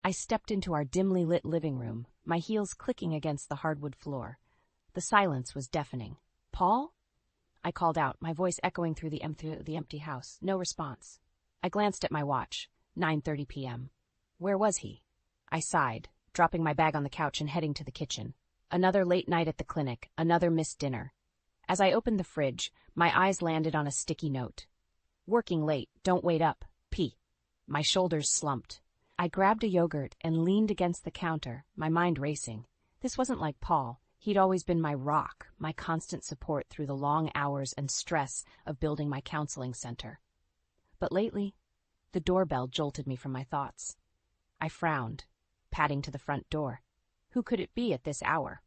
I stepped into our dimly lit living room, my heels clicking against the hardwood floor. The silence was deafening. "Paul?" I called out, my voice echoing through the empty house. No response. I glanced at my watch. 9:30 p.m. Where was he? I sighed, dropping my bag on the couch and heading to the kitchen. Another late night at the clinic, another missed dinner. As I opened the fridge, my eyes landed on a sticky note. "Working late, don't wait up, P." My shoulders slumped. I grabbed a yogurt and leaned against the counter, my mind racing. This wasn't like Paul. He'd always been my rock, my constant support through the long hours and stress of building my counseling center. But lately, the doorbell jolted me from my thoughts. I frowned, padding to the front door. Who could it be at this hour?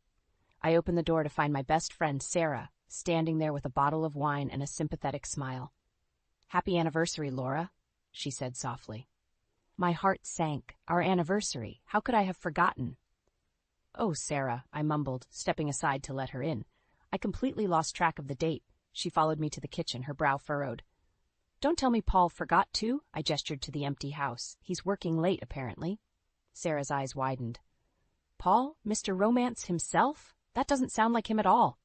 I opened the door to find my best friend, Sarah, standing there with a bottle of wine and a sympathetic smile. "Happy anniversary, Laura," she said softly. My heart sank. Our anniversary. How could I have forgotten? "Oh, Sarah," I mumbled, stepping aside to let her in. I completely lost track of the date. She followed me to the kitchen, her brow furrowed. "Don't tell me Paul forgot too?" I gestured to the empty house. "He's working late, apparently." Sarah's eyes widened. "Paul? Mr. Romance himself? That doesn't sound like him at all."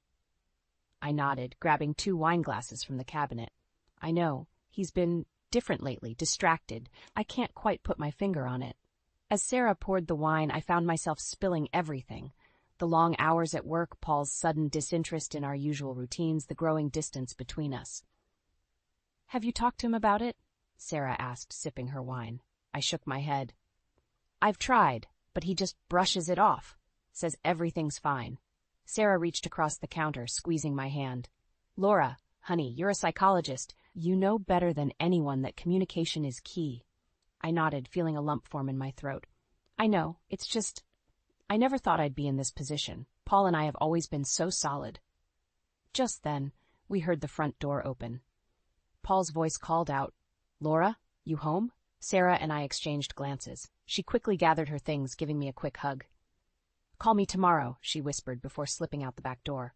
I nodded, grabbing 2 wine glasses from the cabinet. "I know. He's been different lately, distracted. I can't quite put my finger on it." As Sarah poured the wine, I found myself spilling everything. The long hours at work, Paul's sudden disinterest in our usual routines, the growing distance between us. "Have you talked to him about it?" Sarah asked, sipping her wine. I shook my head. "I've tried, but he just brushes it off. Says everything's fine." Sarah reached across the counter, squeezing my hand. "Laura, honey, you're a psychologist. You know better than anyone that communication is key." I nodded, feeling a lump form in my throat. "I know, it's just, I never thought I'd be in this position. Paul and I have always been so solid." Just then, we heard the front door open. Paul's voice called out, "Laura, you home?" Sarah and I exchanged glances. She quickly gathered her things, giving me a quick hug. "Call me tomorrow," she whispered before slipping out the back door.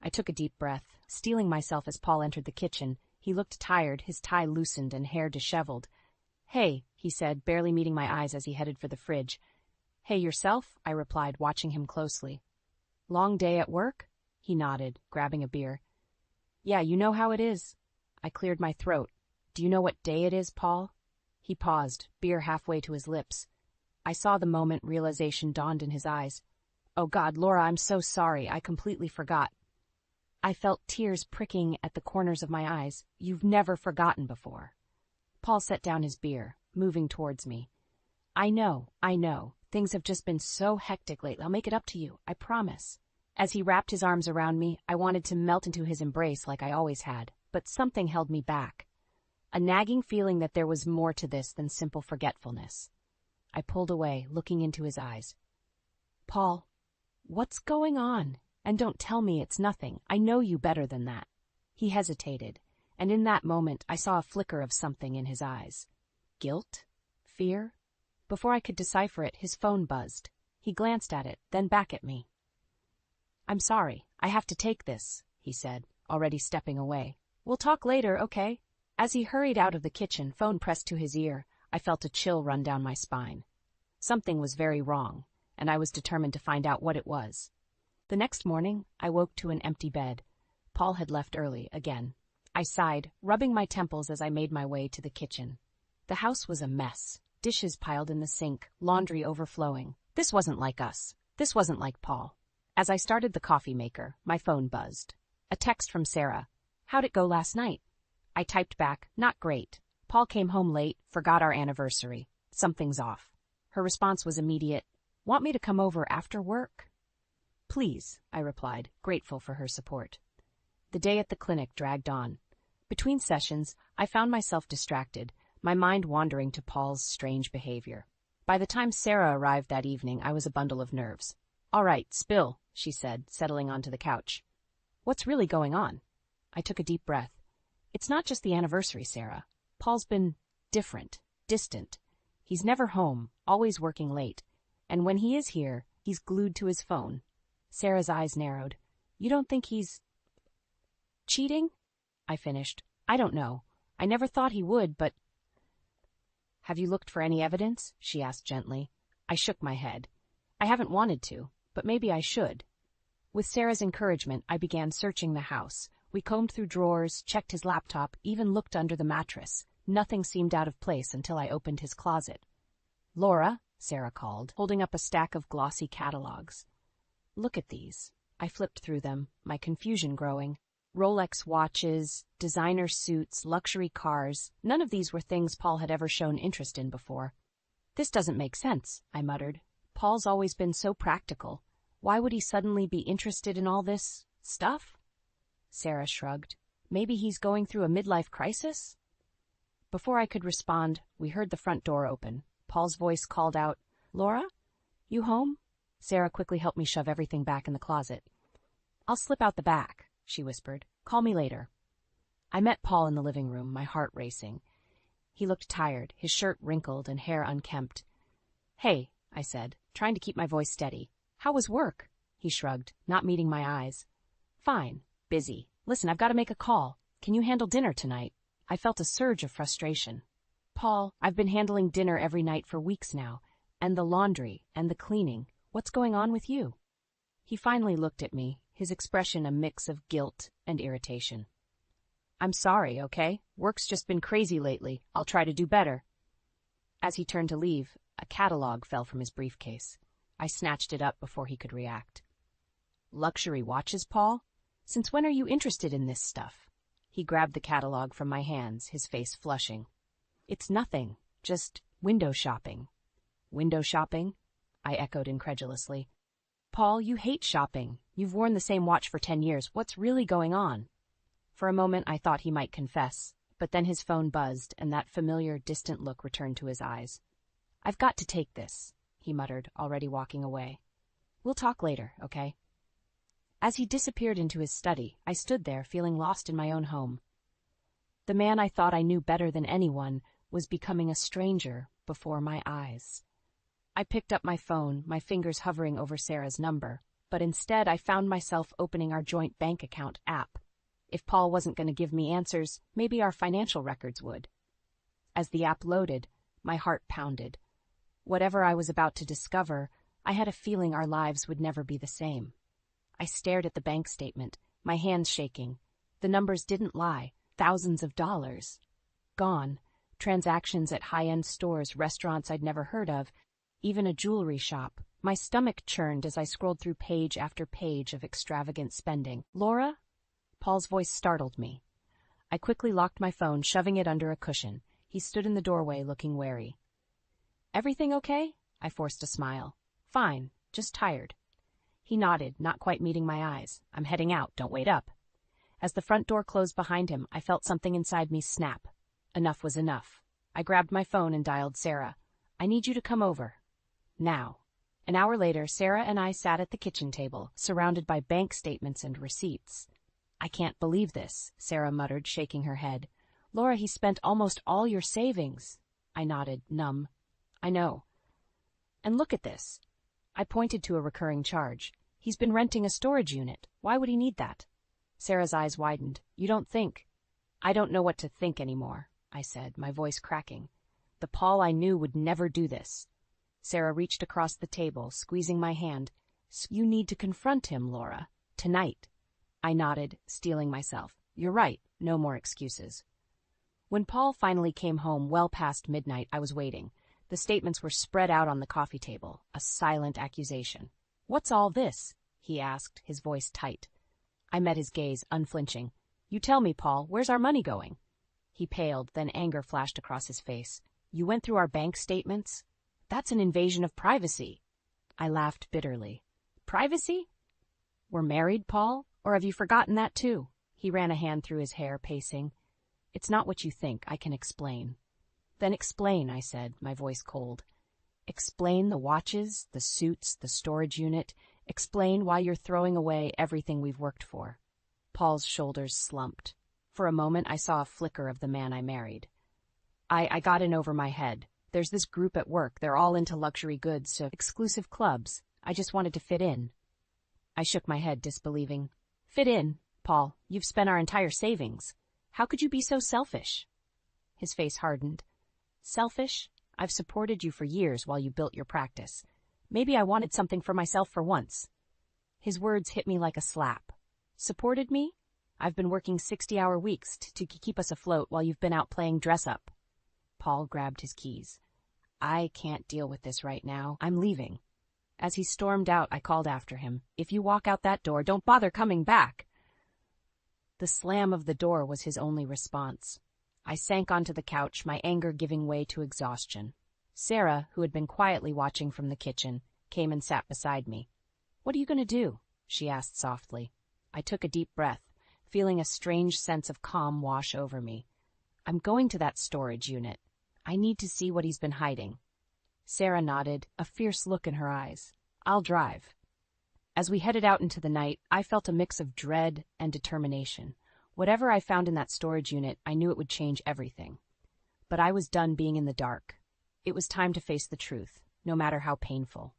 I took a deep breath, steeling myself as Paul entered the kitchen. He looked tired, his tie loosened and hair disheveled. "Hey," he said, barely meeting my eyes as he headed for the fridge. "Hey, yourself?" I replied, watching him closely. "Long day at work?" He nodded, grabbing a beer. "Yeah, you know how it is." I cleared my throat. "Do you know what day it is, Paul?" He paused, beer halfway to his lips. I saw the moment realization dawned in his eyes. "Oh God, Laura, I'm so sorry. I completely forgot." I felt tears pricking at the corners of my eyes. "You've never forgotten before." Paul set down his beer, moving towards me. I know. Things have just been so hectic lately. I'll make it up to you, I promise." As he wrapped his arms around me, I wanted to melt into his embrace like I always had, but something held me back. A nagging feeling that there was more to this than simple forgetfulness. I pulled away, looking into his eyes. "Paul, what's going on? And don't tell me it's nothing. I know you better than that." He hesitated, and in that moment I saw a flicker of something in his eyes. Guilt? Fear? Before I could decipher it, his phone buzzed. He glanced at it, then back at me. "I'm sorry. I have to take this," he said, already stepping away. "We'll talk later, okay?" As he hurried out of the kitchen, phone pressed to his ear, I felt a chill run down my spine. Something was very wrong, and I was determined to find out what it was. The next morning, I woke to an empty bed. Paul had left early, again. I sighed, rubbing my temples as I made my way to the kitchen. The house was a mess. Dishes piled in the sink, laundry overflowing. This wasn't like us. This wasn't like Paul. As I started the coffee maker, my phone buzzed. A text from Sarah. "How'd it go last night?" I typed back, "Not great. Paul came home late, forgot our anniversary. Something's off." Her response was immediate. "Want me to come over after work?" "Please," I replied, grateful for her support. The day at the clinic dragged on. Between sessions, I found myself distracted, my mind wandering to Paul's strange behavior. By the time Sarah arrived that evening, I was a bundle of nerves. "All right, spill," she said, settling onto the couch. "What's really going on?" I took a deep breath. "It's not just the anniversary, Sarah. Paul's been different, distant. He's never home, always working late. And when he is here, he's glued to his phone." Sarah's eyes narrowed. "You don't think he's cheating?" I finished. "I don't know. I never thought he would, but..." Have you looked for any evidence? She asked gently. I shook my head. I haven't wanted to, but maybe I should. With Sarah's encouragement, I began searching the house. We combed through drawers, checked his laptop, even looked under the mattress. Nothing seemed out of place until I opened his closet. Laura, Sarah called, holding up a stack of glossy catalogs. Look at these. I flipped through them, my confusion growing. Rolex watches, designer suits, luxury cars. None of these were things Paul had ever shown interest in before. This doesn't make sense, I muttered. Paul's always been so practical. Why would he suddenly be interested in all this stuff? Sarah shrugged. Maybe he's going through a midlife crisis? Before I could respond, we heard the front door open. Paul's voice called out, Laura? You home? Sarah quickly helped me shove everything back in the closet. I'll slip out the back, she whispered. Call me later. I met Paul in the living room, my heart racing. He looked tired, his shirt wrinkled and hair unkempt. Hey, I said, trying to keep my voice steady. How was work? He shrugged, not meeting my eyes. Fine. Busy. Listen, I've got to make a call. Can you handle dinner tonight? I felt a surge of frustration. Paul, I've been handling dinner every night for weeks now, and the laundry, and the cleaning. What's going on with you? He finally looked at me, his expression a mix of guilt and irritation. I'm sorry, okay? Work's just been crazy lately. I'll try to do better. As he turned to leave, a catalog fell from his briefcase. I snatched it up before he could react. Luxury watches, Paul? Since when are you interested in this stuff? He grabbed the catalog from my hands, his face flushing. It's nothing, just window shopping. Window shopping? I echoed incredulously. Paul, you hate shopping. You've worn the same watch for 10 years. What's really going on? For a moment I thought he might confess, but then his phone buzzed and that familiar, distant look returned to his eyes. I've got to take this, he muttered, already walking away. We'll talk later, okay? As he disappeared into his study, I stood there feeling lost in my own home. The man I thought I knew better than anyone was becoming a stranger before my eyes. I picked up my phone, my fingers hovering over Sarah's number, but instead I found myself opening our joint bank account app. If Paul wasn't going to give me answers, maybe our financial records would. As the app loaded, my heart pounded. Whatever I was about to discover, I had a feeling our lives would never be the same. I stared at the bank statement, my hands shaking. The numbers didn't lie. Thousands of dollars. Gone. Transactions at high-end stores, restaurants I'd never heard of, even a jewelry shop. My stomach churned as I scrolled through page after page of extravagant spending. Laura? Paul's voice startled me. I quickly locked my phone, shoving it under a cushion. He stood in the doorway, looking wary. Everything okay? I forced a smile. Fine, just tired. He nodded, not quite meeting my eyes. I'm heading out, don't wait up. As the front door closed behind him, I felt something inside me snap. Enough was enough. I grabbed my phone and dialed Sarah. I need you to come over. Now. An hour later, Sarah and I sat at the kitchen table, surrounded by bank statements and receipts. I can't believe this, Sarah muttered, shaking her head. Laura, he spent almost all your savings. I nodded, numb. I know. And look at this. I pointed to a recurring charge. He's been renting a storage unit. Why would he need that? Sarah's eyes widened. You don't think? I don't know what to think anymore, I said, my voice cracking. The Paul I knew would never do this. Sarah reached across the table, squeezing my hand. You need to confront him, Laura. Tonight. I nodded, steeling myself. You're right. No more excuses. When Paul finally came home well past midnight, I was waiting. The statements were spread out on the coffee table, a silent accusation. What's all this? He asked, his voice tight. I met his gaze, unflinching. You tell me, Paul, where's our money going? He paled, then anger flashed across his face. You went through our bank statements? That's an invasion of privacy. I laughed bitterly. Privacy? We're married, Paul? Or have you forgotten that too? He ran a hand through his hair, pacing. It's not what you think. I can explain. Then explain, I said, my voice cold. Explain the watches, the suits, the storage unit. Explain why you're throwing away everything we've worked for. Paul's shoulders slumped. For a moment, I saw a flicker of the man I married. I got in over my head. There's this group at work. They're all into luxury goods, so exclusive clubs. I just wanted to fit in. I shook my head, disbelieving. Fit in? Paul, you've spent our entire savings. How could you be so selfish? His face hardened. Selfish? I've supported you for years while you built your practice. Maybe I wanted something for myself for once. His words hit me like a slap. Supported me? I've been working 60-hour weeks to keep us afloat while you've been out playing dress-up. Paul grabbed his keys. I can't deal with this right now. I'm leaving. As he stormed out, I called after him. If you walk out that door, don't bother coming back. The slam of the door was his only response. I sank onto the couch, my anger giving way to exhaustion. Sarah, who had been quietly watching from the kitchen, came and sat beside me. What are you going to do? She asked softly. I took a deep breath, feeling a strange sense of calm wash over me. I'm going to that storage unit. I need to see what he's been hiding. Sarah nodded, a fierce look in her eyes. I'll drive. As we headed out into the night, I felt a mix of dread and determination. Whatever I found in that storage unit, I knew it would change everything. But I was done being in the dark. It was time to face the truth, no matter how painful.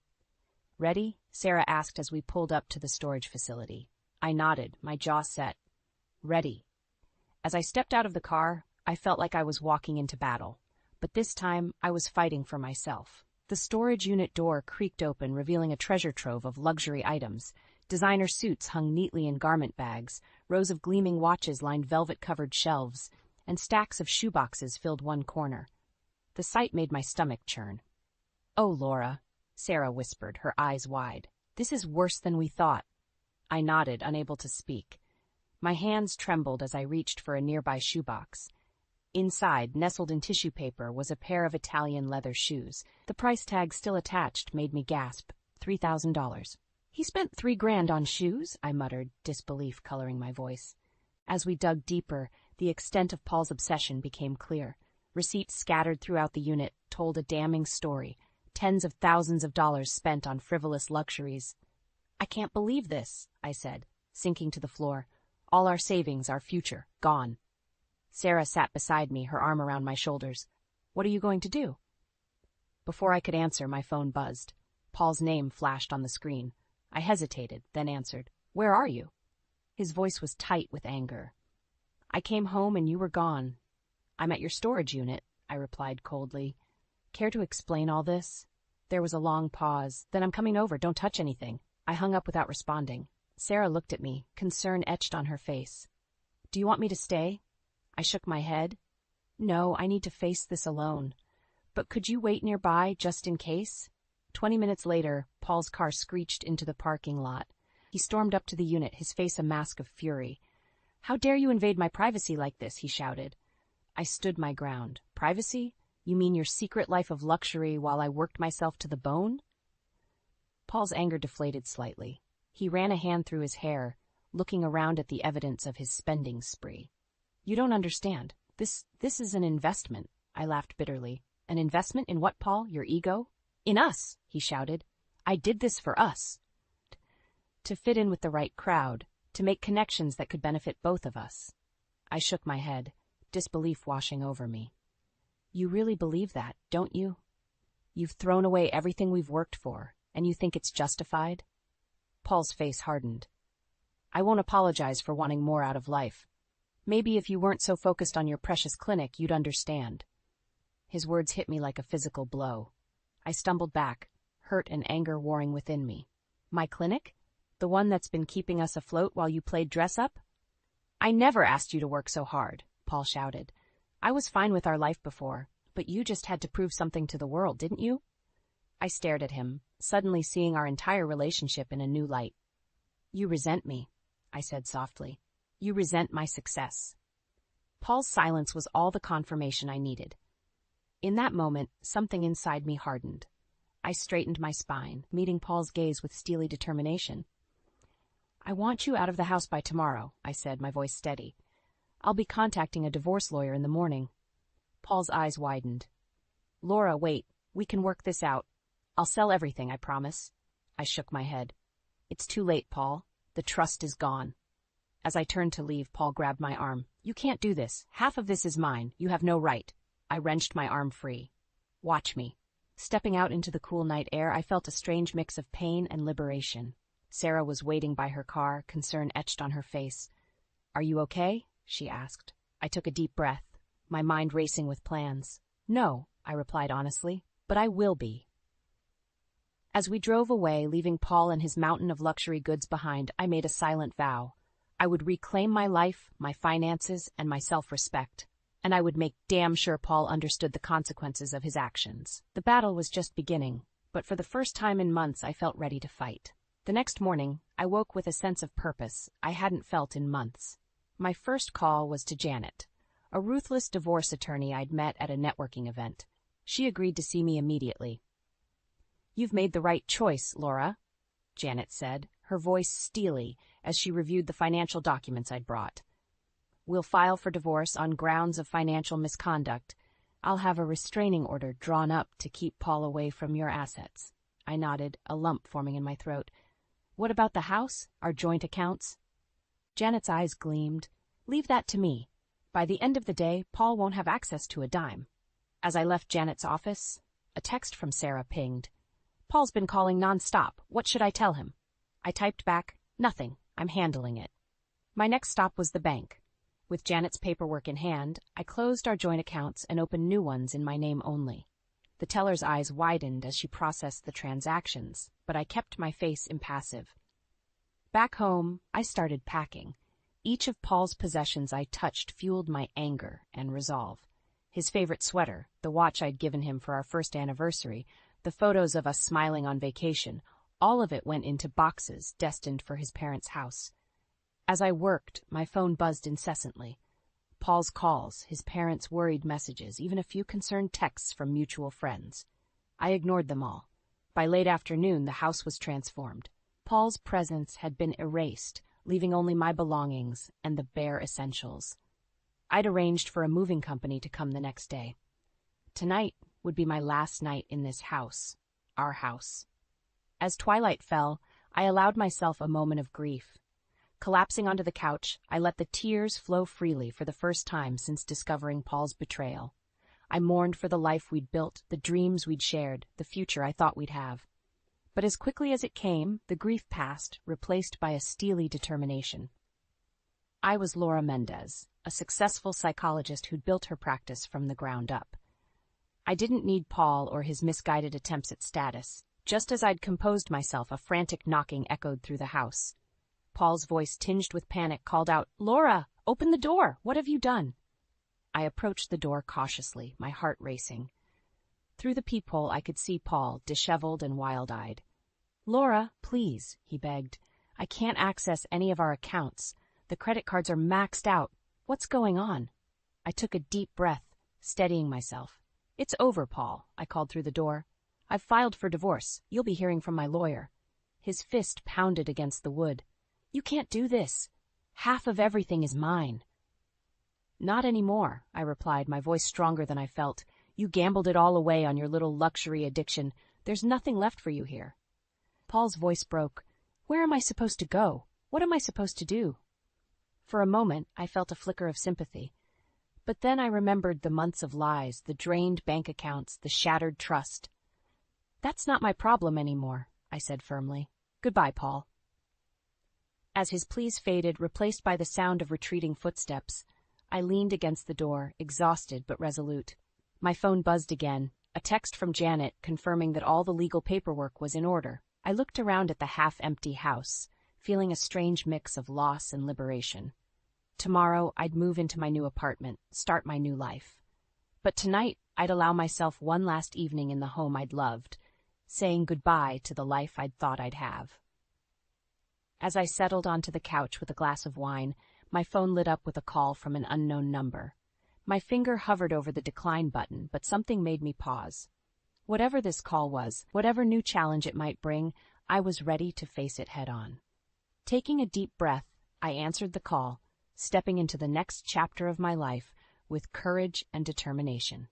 Ready? Sarah asked as we pulled up to the storage facility. I nodded, my jaw set. Ready. As I stepped out of the car, I felt like I was walking into battle. But this time, I was fighting for myself. The storage unit door creaked open, revealing a treasure trove of luxury items. Designer suits hung neatly in garment bags, rows of gleaming watches lined velvet-covered shelves, and stacks of shoeboxes filled one corner. The sight made my stomach churn. Oh, Laura, Sarah whispered, her eyes wide. This is worse than we thought. I nodded, unable to speak. My hands trembled as I reached for a nearby shoebox. Inside, nestled in tissue paper, was a pair of Italian leather shoes. The price tag still attached made me gasp. $3,000. He spent $3,000 on shoes, I muttered, disbelief coloring my voice. As we dug deeper, the extent of Paul's obsession became clear. Receipts scattered throughout the unit told a damning story. Tens of thousands of dollars spent on frivolous luxuries. I can't believe this, I said, sinking to the floor. All our savings, our future, gone. Sarah sat beside me, her arm around my shoulders. What are you going to do? Before I could answer, my phone buzzed. Paul's name flashed on the screen. I hesitated, then answered. Where are you? His voice was tight with anger. I came home and you were gone. I'm at your storage unit, I replied coldly. Care to explain all this? There was a long pause. Then I'm coming over, don't touch anything. I hung up without responding. Sarah looked at me, concern etched on her face. Do you want me to stay? I shook my head. No, I need to face this alone. But could you wait nearby, just in case? 20 minutes later, Paul's car screeched into the parking lot. He stormed up to the unit, his face a mask of fury. How dare you invade my privacy like this, he shouted. I stood my ground. Privacy? You mean your secret life of luxury while I worked myself to the bone? Paul's anger deflated slightly. He ran a hand through his hair, looking around at the evidence of his spending spree. You don't understand. This is an investment, I laughed bitterly. An investment in what, Paul? Your ego? In us, he shouted. I did this for us. To fit in with the right crowd, to make connections that could benefit both of us. I shook my head, disbelief washing over me. You really believe that, don't you? You've thrown away everything we've worked for, and you think it's justified? Paul's face hardened. I won't apologize for wanting more out of life. Maybe if you weren't so focused on your precious clinic, you'd understand. His words hit me like a physical blow. I stumbled back, hurt and anger warring within me. My clinic? The one that's been keeping us afloat while you played dress-up? I never asked you to work so hard, Paul shouted. I was fine with our life before, but you just had to prove something to the world, didn't you? I stared at him, suddenly seeing our entire relationship in a new light. You resent me, I said softly. You resent my success. Paul's silence was all the confirmation I needed. In that moment, something inside me hardened. I straightened my spine, meeting Paul's gaze with steely determination. I want you out of the house by tomorrow, I said, my voice steady. I'll be contacting a divorce lawyer in the morning. Paul's eyes widened. Laura, wait. We can work this out. I'll sell everything, I promise. I shook my head. It's too late, Paul. The trust is gone. As I turned to leave, Paul grabbed my arm. You can't do this. Half of this is mine. You have no right. I wrenched my arm free. Watch me. Stepping out into the cool night air, I felt a strange mix of pain and liberation. Sarah was waiting by her car, concern etched on her face. Are you okay? She asked. I took a deep breath, my mind racing with plans. No, I replied honestly, but I will be. As we drove away, leaving Paul and his mountain of luxury goods behind, I made a silent vow. I would reclaim my life, my finances, and my self-respect. And I would make damn sure Paul understood the consequences of his actions. The battle was just beginning, but for the first time in months I felt ready to fight. The next morning, I woke with a sense of purpose I hadn't felt in months. My first call was to Janet, a ruthless divorce attorney I'd met at a networking event. She agreed to see me immediately. "You've made the right choice, Laura," Janet said, her voice steely as she reviewed the financial documents I'd brought. "We'll file for divorce on grounds of financial misconduct. I'll have a restraining order drawn up to keep Paul away from your assets." I nodded, a lump forming in my throat. "What about the house, our joint accounts?" Janet's eyes gleamed. "Leave that to me. By the end of the day, Paul won't have access to a dime." As I left Janet's office, a text from Sarah pinged. "Paul's been calling nonstop. What should I tell him?" I typed back, "Nothing. I'm handling it." My next stop was the bank. With Janet's paperwork in hand, I closed our joint accounts and opened new ones in my name only. The teller's eyes widened as she processed the transactions, but I kept my face impassive. Back home, I started packing. Each of Paul's possessions I touched fueled my anger and resolve. His favorite sweater, the watch I'd given him for our first anniversary, the photos of us smiling on vacation, all of it went into boxes destined for his parents' house. As I worked, my phone buzzed incessantly. Paul's calls, his parents' worried messages, even a few concerned texts from mutual friends. I ignored them all. By late afternoon, the house was transformed. Paul's presence had been erased, leaving only my belongings and the bare essentials. I'd arranged for a moving company to come the next day. Tonight would be my last night in this house, our house. As twilight fell, I allowed myself a moment of grief. Collapsing onto the couch, I let the tears flow freely for the first time since discovering Paul's betrayal. I mourned for the life we'd built, the dreams we'd shared, the future I thought we'd have. But as quickly as it came, the grief passed, replaced by a steely determination. I was Laura Mendez, a successful psychologist who'd built her practice from the ground up. I didn't need Paul or his misguided attempts at status. Just as I'd composed myself, a frantic knocking echoed through the house. Paul's voice, tinged with panic, called out, "Laura, open the door! What have you done?" I approached the door cautiously, my heart racing. Through the peephole, I could see Paul, disheveled and wild-eyed. "Laura, please," he begged. "I can't access any of our accounts. The credit cards are maxed out. What's going on?" I took a deep breath, steadying myself. "It's over, Paul," I called through the door. "I've filed for divorce. You'll be hearing from my lawyer." His fist pounded against the wood. "You can't do this. Half of everything is mine." "Not anymore," I replied, my voice stronger than I felt. "You gambled it all away on your little luxury addiction. There's nothing left for you here." Paul's voice broke. "Where am I supposed to go? What am I supposed to do?" For a moment, I felt a flicker of sympathy. But then I remembered the months of lies, the drained bank accounts, the shattered trust. "That's not my problem anymore," I said firmly. "Goodbye, Paul." As his pleas faded, replaced by the sound of retreating footsteps, I leaned against the door, exhausted but resolute. My phone buzzed again, a text from Janet confirming that all the legal paperwork was in order. I looked around at the half-empty house, feeling a strange mix of loss and liberation. Tomorrow, I'd move into my new apartment, start my new life. But tonight, I'd allow myself one last evening in the home I'd loved, saying goodbye to the life I'd thought I'd have. As I settled onto the couch with a glass of wine, my phone lit up with a call from an unknown number. My finger hovered over the decline button, but something made me pause. Whatever this call was, whatever new challenge it might bring, I was ready to face it head-on. Taking a deep breath, I answered the call, stepping into the next chapter of my life with courage and determination.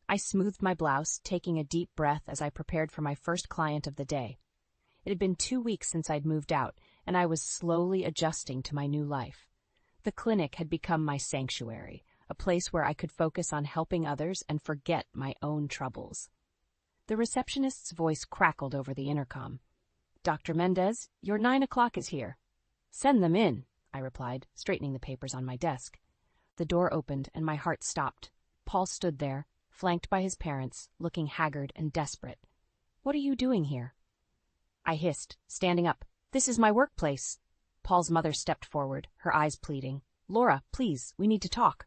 I smoothed my blouse, taking a deep breath as I prepared for my first client of the day. It had been 2 weeks since I'd moved out, and I was slowly adjusting to my new life. The clinic had become my sanctuary, a place where I could focus on helping others and forget my own troubles. The receptionist's voice crackled over the intercom. "Dr. Mendez, your 9 o'clock is here." "Send them in," I replied, straightening the papers on my desk. The door opened and my heart stopped. Paul stood there, flanked by his parents, looking haggard and desperate. "What are you doing here?" I hissed, standing up. "This is my workplace." Paul's mother stepped forward, her eyes pleading. "Laura, please, we need to talk."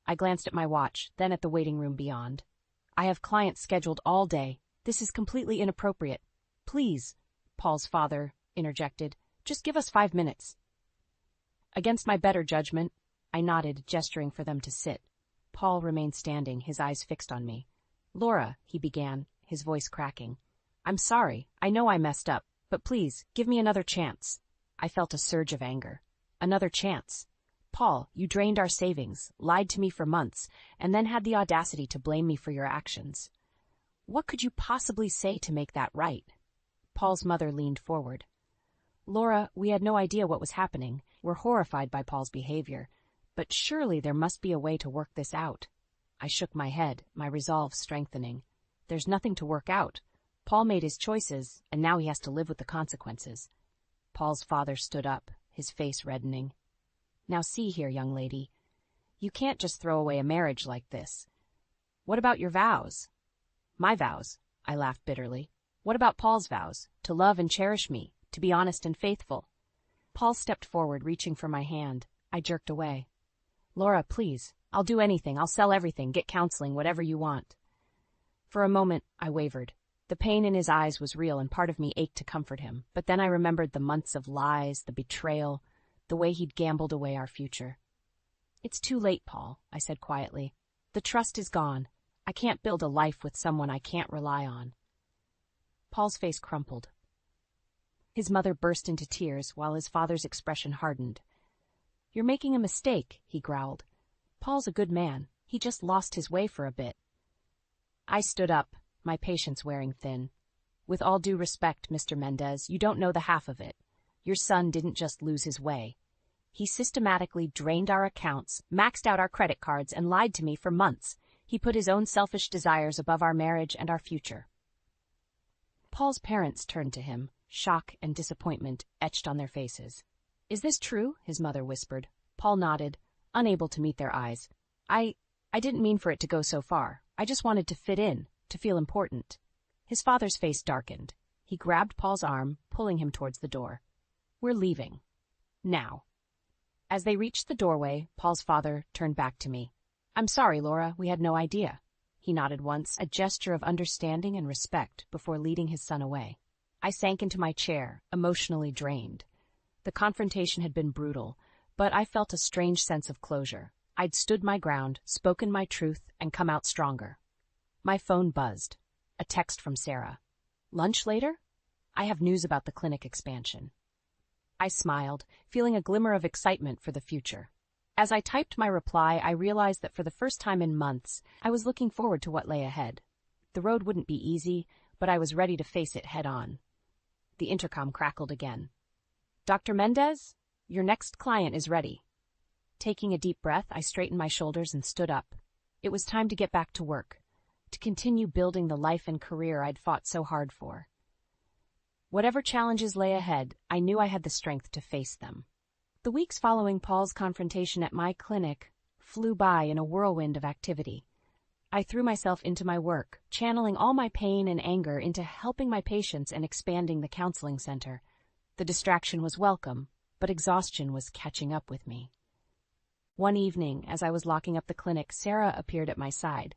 I glanced at my watch, then at the waiting room beyond. "I have clients scheduled all day. This is completely inappropriate." "Please," Paul's father interjected, "just give us 5 minutes." Against my better judgment, I nodded, gesturing for them to sit. Paul remained standing, his eyes fixed on me. "Laura," he began, his voice cracking. "I'm sorry. I know I messed up, but please, give me another chance." I felt a surge of anger. Another chance? "Paul, you drained our savings, lied to me for months, and then had the audacity to blame me for your actions. What could you possibly say to make that right?" Paul's mother leaned forward. "Laura, we had no idea what was happening. We're horrified by Paul's behavior. But surely there must be a way to work this out." I shook my head, my resolve strengthening. "There's nothing to work out. Paul made his choices, and now he has to live with the consequences." Paul's father stood up, his face reddening. "Now see here, young lady. You can't just throw away a marriage like this. What about your vows?" "My vows?" I laughed bitterly. "What about Paul's vows? To love and cherish me, to be honest and faithful." Paul stepped forward, reaching for my hand. I jerked away. "Laura, please. I'll do anything. I'll sell everything, get counseling, whatever you want." For a moment, I wavered. The pain in his eyes was real, and part of me ached to comfort him. But then I remembered the months of lies, the betrayal, the way he'd gambled away our future. "It's too late, Paul," I said quietly. "The trust is gone. I can't build a life with someone I can't rely on." Paul's face crumpled. His mother burst into tears, while his father's expression hardened. "You're making a mistake," he growled. "Paul's a good man. He just lost his way for a bit." I stood up, my patience wearing thin. "With all due respect, Mr. Mendez, you don't know the half of it. Your son didn't just lose his way. He systematically drained our accounts, maxed out our credit cards, and lied to me for months. He put his own selfish desires above our marriage and our future." Paul's parents turned to him, shock and disappointment etched on their faces. "Is this true?" his mother whispered. Paul nodded, unable to meet their eyes. I didn't mean for it to go so far. I just wanted to fit in, to feel important." His father's face darkened. He grabbed Paul's arm, pulling him towards the door. "We're leaving. Now." As they reached the doorway, Paul's father turned back to me. "I'm sorry, Laura, we had no idea." He nodded once, a gesture of understanding and respect, before leading his son away. I sank into my chair, emotionally drained. The confrontation had been brutal, but I felt a strange sense of closure. I'd stood my ground, spoken my truth, and come out stronger. My phone buzzed. A text from Sarah. "Lunch later? I have news about the clinic expansion." I smiled, feeling a glimmer of excitement for the future. As I typed my reply, I realized that for the first time in months, I was looking forward to what lay ahead. The road wouldn't be easy, but I was ready to face it head on. The intercom crackled again. "Dr. Mendez, your next client is ready." Taking a deep breath, I straightened my shoulders and stood up. It was time to get back to work, to continue building the life and career I'd fought so hard for. Whatever challenges lay ahead, I knew I had the strength to face them. The weeks following Paul's confrontation at my clinic flew by in a whirlwind of activity. I threw myself into my work, channeling all my pain and anger into helping my patients and expanding the counseling center. The distraction was welcome, but exhaustion was catching up with me. One evening, as I was locking up the clinic, Sarah appeared at my side.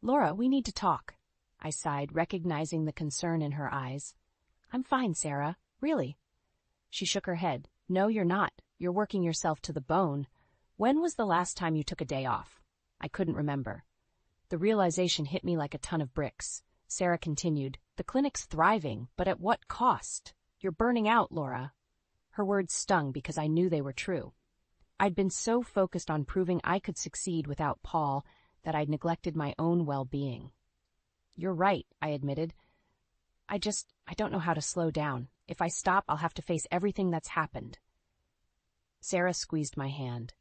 "Laura, we need to talk," I sighed, recognizing the concern in her eyes. "I'm fine, Sarah. Really." She shook her head. "No, you're not. You're working yourself to the bone. When was the last time you took a day off?" I couldn't remember. The realization hit me like a ton of bricks. Sarah continued, "The clinic's thriving, but at what cost? You're burning out, Laura." Her words stung because I knew they were true. I'd been so focused on proving I could succeed without Paul that I'd neglected my own well-being. "You're right," I admitted. I don't know how to slow down. If I stop, I'll have to face everything that's happened." Sarah squeezed my hand.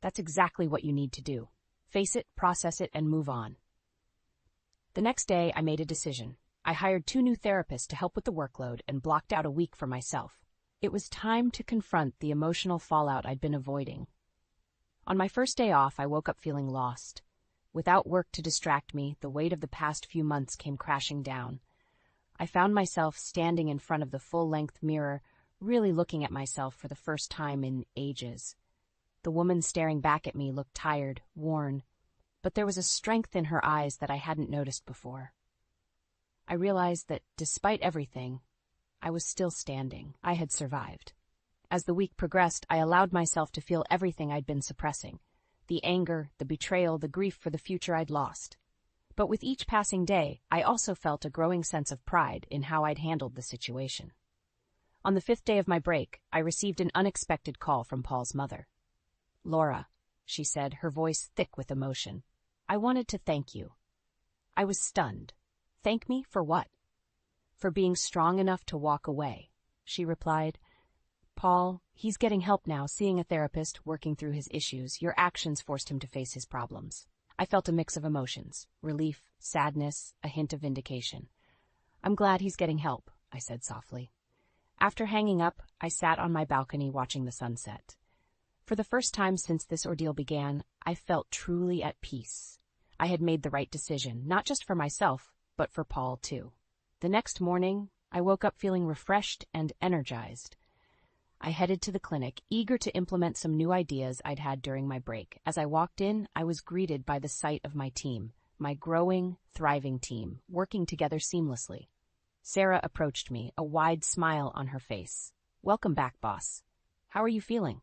"That's exactly what you need to do. Face it, process it, and move on." The next day, I made a decision. I hired 2 new therapists to help with the workload and blocked out a week for myself. It was time to confront the emotional fallout I'd been avoiding. On my first day off, I woke up feeling lost. Without work to distract me, the weight of the past few months came crashing down. I found myself standing in front of the full-length mirror, really looking at myself for the first time in ages. The woman staring back at me looked tired, worn, but there was a strength in her eyes that I hadn't noticed before. I realized that, despite everything, I was still standing. I had survived. As the week progressed, I allowed myself to feel everything I'd been suppressing. The anger, the betrayal, the grief for the future I'd lost. But with each passing day, I also felt a growing sense of pride in how I'd handled the situation. On the 5th day of my break, I received an unexpected call from Paul's mother. "Laura," she said, her voice thick with emotion, "I wanted to thank you." I was stunned. "Thank me for what?" "For being strong enough to walk away," she replied. "Paul, he's getting help now, seeing a therapist, working through his issues. Your actions forced him to face his problems." I felt a mix of emotions, relief, sadness, a hint of vindication. "I'm glad he's getting help," I said softly. After hanging up, I sat on my balcony watching the sunset. For the first time since this ordeal began, I felt truly at peace. I had made the right decision, not just for myself, but for Paul too. The next morning, I woke up feeling refreshed and energized. I headed to the clinic, eager to implement some new ideas I'd had during my break. As I walked in, I was greeted by the sight of my team, my growing, thriving team, working together seamlessly. Sarah approached me, a wide smile on her face. "Welcome back, boss. How are you feeling?"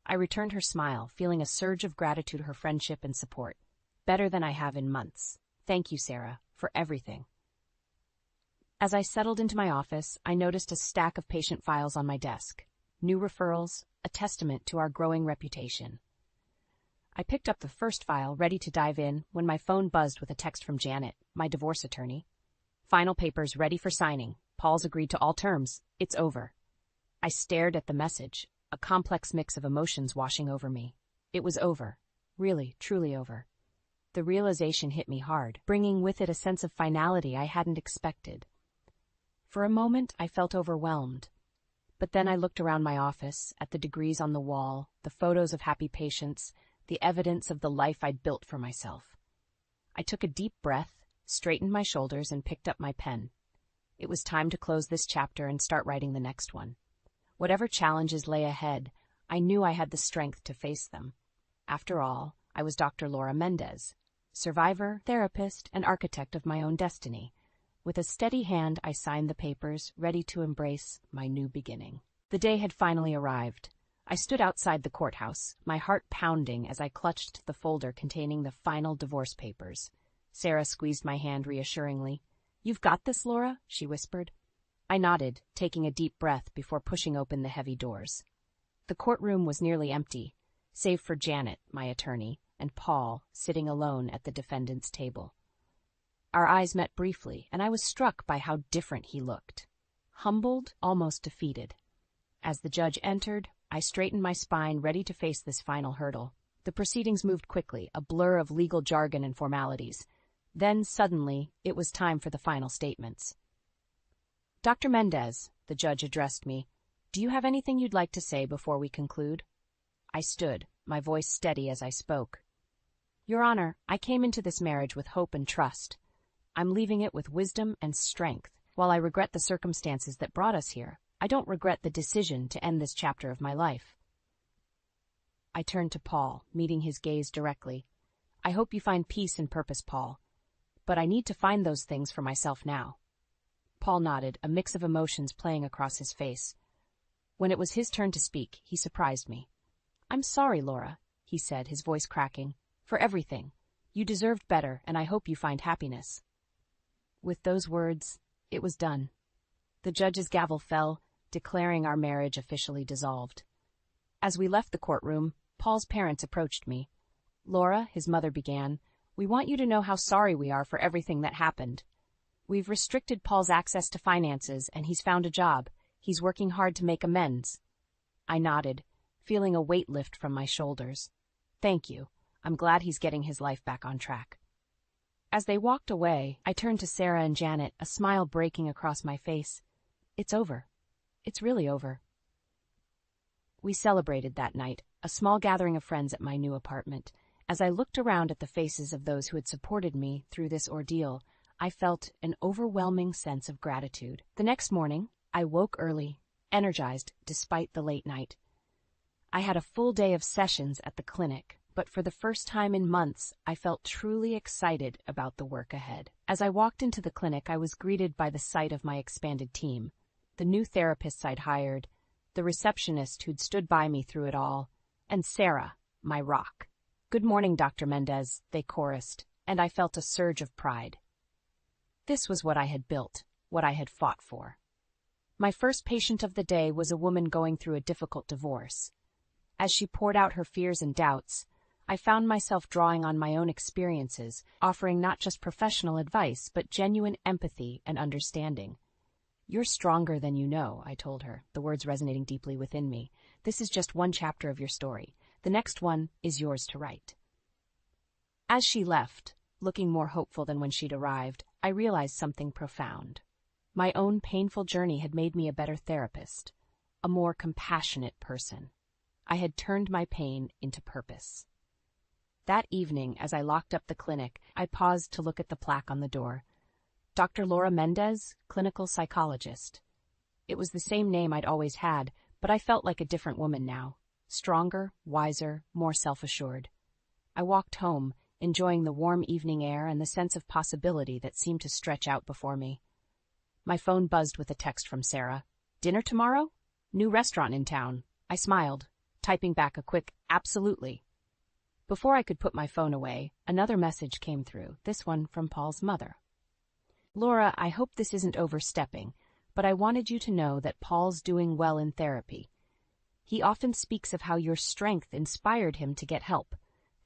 I returned her smile, feeling a surge of gratitude, her friendship and support. "Better than I have in months. Thank you, Sarah, for everything." As I settled into my office, I noticed a stack of patient files on my desk. New referrals, a testament to our growing reputation. I picked up the first file, ready to dive in, when my phone buzzed with a text from Janet, my divorce attorney. "Final papers ready for signing. Paul's agreed to all terms. It's over." I stared at the message, a complex mix of emotions washing over me. It was over. Really, truly over. The realization hit me hard, bringing with it a sense of finality I hadn't expected. For a moment, I felt overwhelmed. But then I looked around my office, at the degrees on the wall, the photos of happy patients, the evidence of the life I'd built for myself. I took a deep breath, straightened my shoulders, and picked up my pen. It was time to close this chapter and start writing the next one. Whatever challenges lay ahead, I knew I had the strength to face them. After all, I was Dr. Laura Mendez, survivor, therapist, and architect of my own destiny. With a steady hand, I signed the papers, ready to embrace my new beginning. The day had finally arrived. I stood outside the courthouse, my heart pounding as I clutched the folder containing the final divorce papers. Sarah squeezed my hand reassuringly. "You've got this, Laura?" she whispered. I nodded, taking a deep breath before pushing open the heavy doors. The courtroom was nearly empty, save for Janet, my attorney, and Paul, sitting alone at the defendant's table. Our eyes met briefly, and I was struck by how different he looked. Humbled, almost defeated. As the judge entered, I straightened my spine, ready to face this final hurdle. The proceedings moved quickly, a blur of legal jargon and formalities. Then, suddenly, it was time for the final statements. "Dr. Mendez," the judge addressed me, "do you have anything you'd like to say before we conclude?" I stood, my voice steady as I spoke. "Your Honor, I came into this marriage with hope and trust. I'm leaving it with wisdom and strength. While I regret the circumstances that brought us here, I don't regret the decision to end this chapter of my life." I turned to Paul, meeting his gaze directly. "I hope you find peace and purpose, Paul. But I need to find those things for myself now." Paul nodded, a mix of emotions playing across his face. When it was his turn to speak, he surprised me. "I'm sorry, Laura," he said, his voice cracking, "for everything. You deserved better, and I hope you find happiness." With those words, it was done. The judge's gavel fell, declaring our marriage officially dissolved. As we left the courtroom, Paul's parents approached me. "Laura," his mother began, "we want you to know how sorry we are for everything that happened. We've restricted Paul's access to finances, and he's found a job. He's working hard to make amends." I nodded, feeling a weight lift from my shoulders. "Thank you. I'm glad he's getting his life back on track." As they walked away, I turned to Sarah and Janet, a smile breaking across my face. "It's over. It's really over." We celebrated that night, a small gathering of friends at my new apartment. As I looked around at the faces of those who had supported me through this ordeal, I felt an overwhelming sense of gratitude. The next morning, I woke early, energized despite the late night. I had a full day of sessions at the clinic, but for the first time in months, I felt truly excited about the work ahead. As I walked into the clinic, I was greeted by the sight of my expanded team, the new therapists I'd hired, the receptionist who'd stood by me through it all, and Sarah, my rock. "Good morning, Dr. Mendez," they chorused, and I felt a surge of pride. This was what I had built, what I had fought for. My first patient of the day was a woman going through a difficult divorce. As she poured out her fears and doubts, I found myself drawing on my own experiences, offering not just professional advice, but genuine empathy and understanding. "You're stronger than you know," I told her, the words resonating deeply within me. "This is just one chapter of your story. The next one is yours to write." As she left, looking more hopeful than when she'd arrived, I realized something profound. My own painful journey had made me a better therapist, a more compassionate person. I had turned my pain into purpose. That evening, as I locked up the clinic, I paused to look at the plaque on the door. Dr. Laura Mendez, clinical psychologist. It was the same name I'd always had, but I felt like a different woman now. Stronger, wiser, more self-assured. I walked home, enjoying the warm evening air and the sense of possibility that seemed to stretch out before me. My phone buzzed with a text from Sarah. "Dinner tomorrow? New restaurant in town." I smiled, typing back a quick, "Absolutely." Before I could put my phone away, another message came through, this one from Paul's mother. "Laura, I hope this isn't overstepping, but I wanted you to know that Paul's doing well in therapy. He often speaks of how your strength inspired him to get help.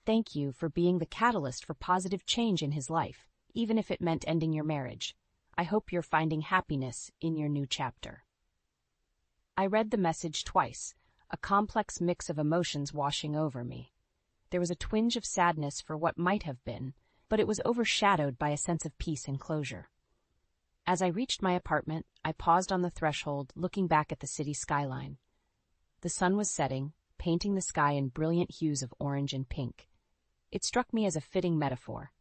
Thank you for being the catalyst for positive change in his life, even if it meant ending your marriage. I hope you're finding happiness in your new chapter." I read the message twice, a complex mix of emotions washing over me. There was a twinge of sadness for what might have been, but it was overshadowed by a sense of peace and closure. As I reached my apartment, I paused on the threshold, looking back at the city skyline. The sun was setting, painting the sky in brilliant hues of orange and pink. It struck me as a fitting metaphor.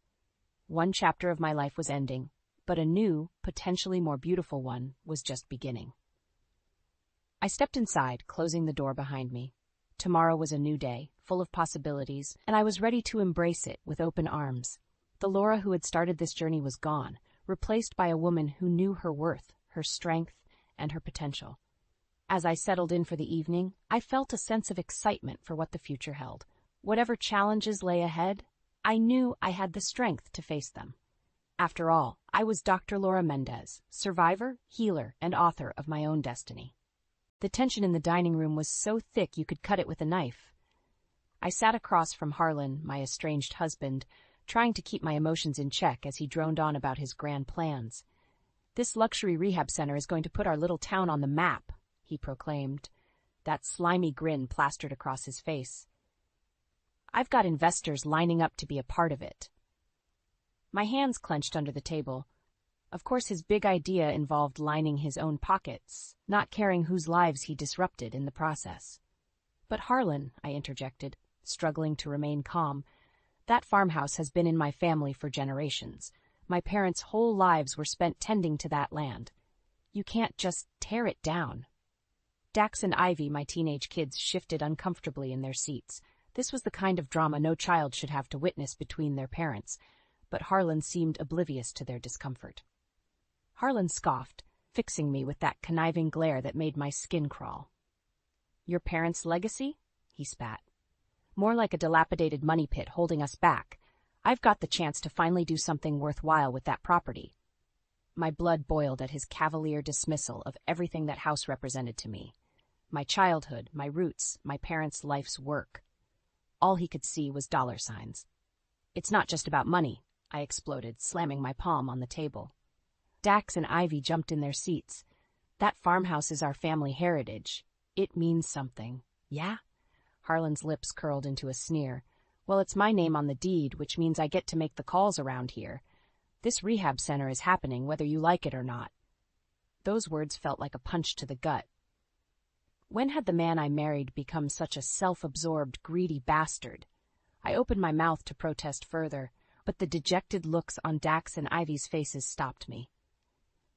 One chapter of my life was ending, but a new, potentially more beautiful one was just beginning. I stepped inside, closing the door behind me. Tomorrow was a new day, full of possibilities, and I was ready to embrace it with open arms. The Laura who had started this journey was gone, replaced by a woman who knew her worth, her strength, and her potential. As I settled in for the evening, I felt a sense of excitement for what the future held. Whatever challenges lay ahead, I knew I had the strength to face them. After all, I was Dr. Laura Mendez, survivor, healer, and author of my own destiny. The tension in the dining room was so thick you could cut it with a knife. I sat across from Harlan, my estranged husband, trying to keep my emotions in check as he droned on about his grand plans. "This luxury rehab center is going to put our little town on the map," he proclaimed, that slimy grin plastered across his face. "I've got investors lining up to be a part of it." My hands clenched under the table. Of course, his big idea involved lining his own pockets, not caring whose lives he disrupted in the process. "But Harlan," I interjected, struggling to remain calm, "that farmhouse has been in my family for generations. My parents' whole lives were spent tending to that land. You can't just tear it down." Dax and Ivy, my teenage kids, shifted uncomfortably in their seats. This was the kind of drama no child should have to witness between their parents, but Harlan seemed oblivious to their discomfort. Harlan scoffed, fixing me with that conniving glare that made my skin crawl. "Your parents' legacy?" he spat. "More like a dilapidated money pit holding us back. I've got the chance to finally do something worthwhile with that property." My blood boiled at his cavalier dismissal of everything that house represented to me. My childhood, my roots, my parents' life's work. All he could see was dollar signs. "It's not just about money," I exploded, slamming my palm on the table. Dax and Ivy jumped in their seats. "That farmhouse is our family heritage. It means something." "Yeah?" Harlan's lips curled into a sneer. "Well, it's my name on the deed, which means I get to make the calls around here. This rehab center is happening whether you like it or not." Those words felt like a punch to the gut. When had the man I married become such a self-absorbed, greedy bastard? I opened my mouth to protest further, but the dejected looks on Dax and Ivy's faces stopped me.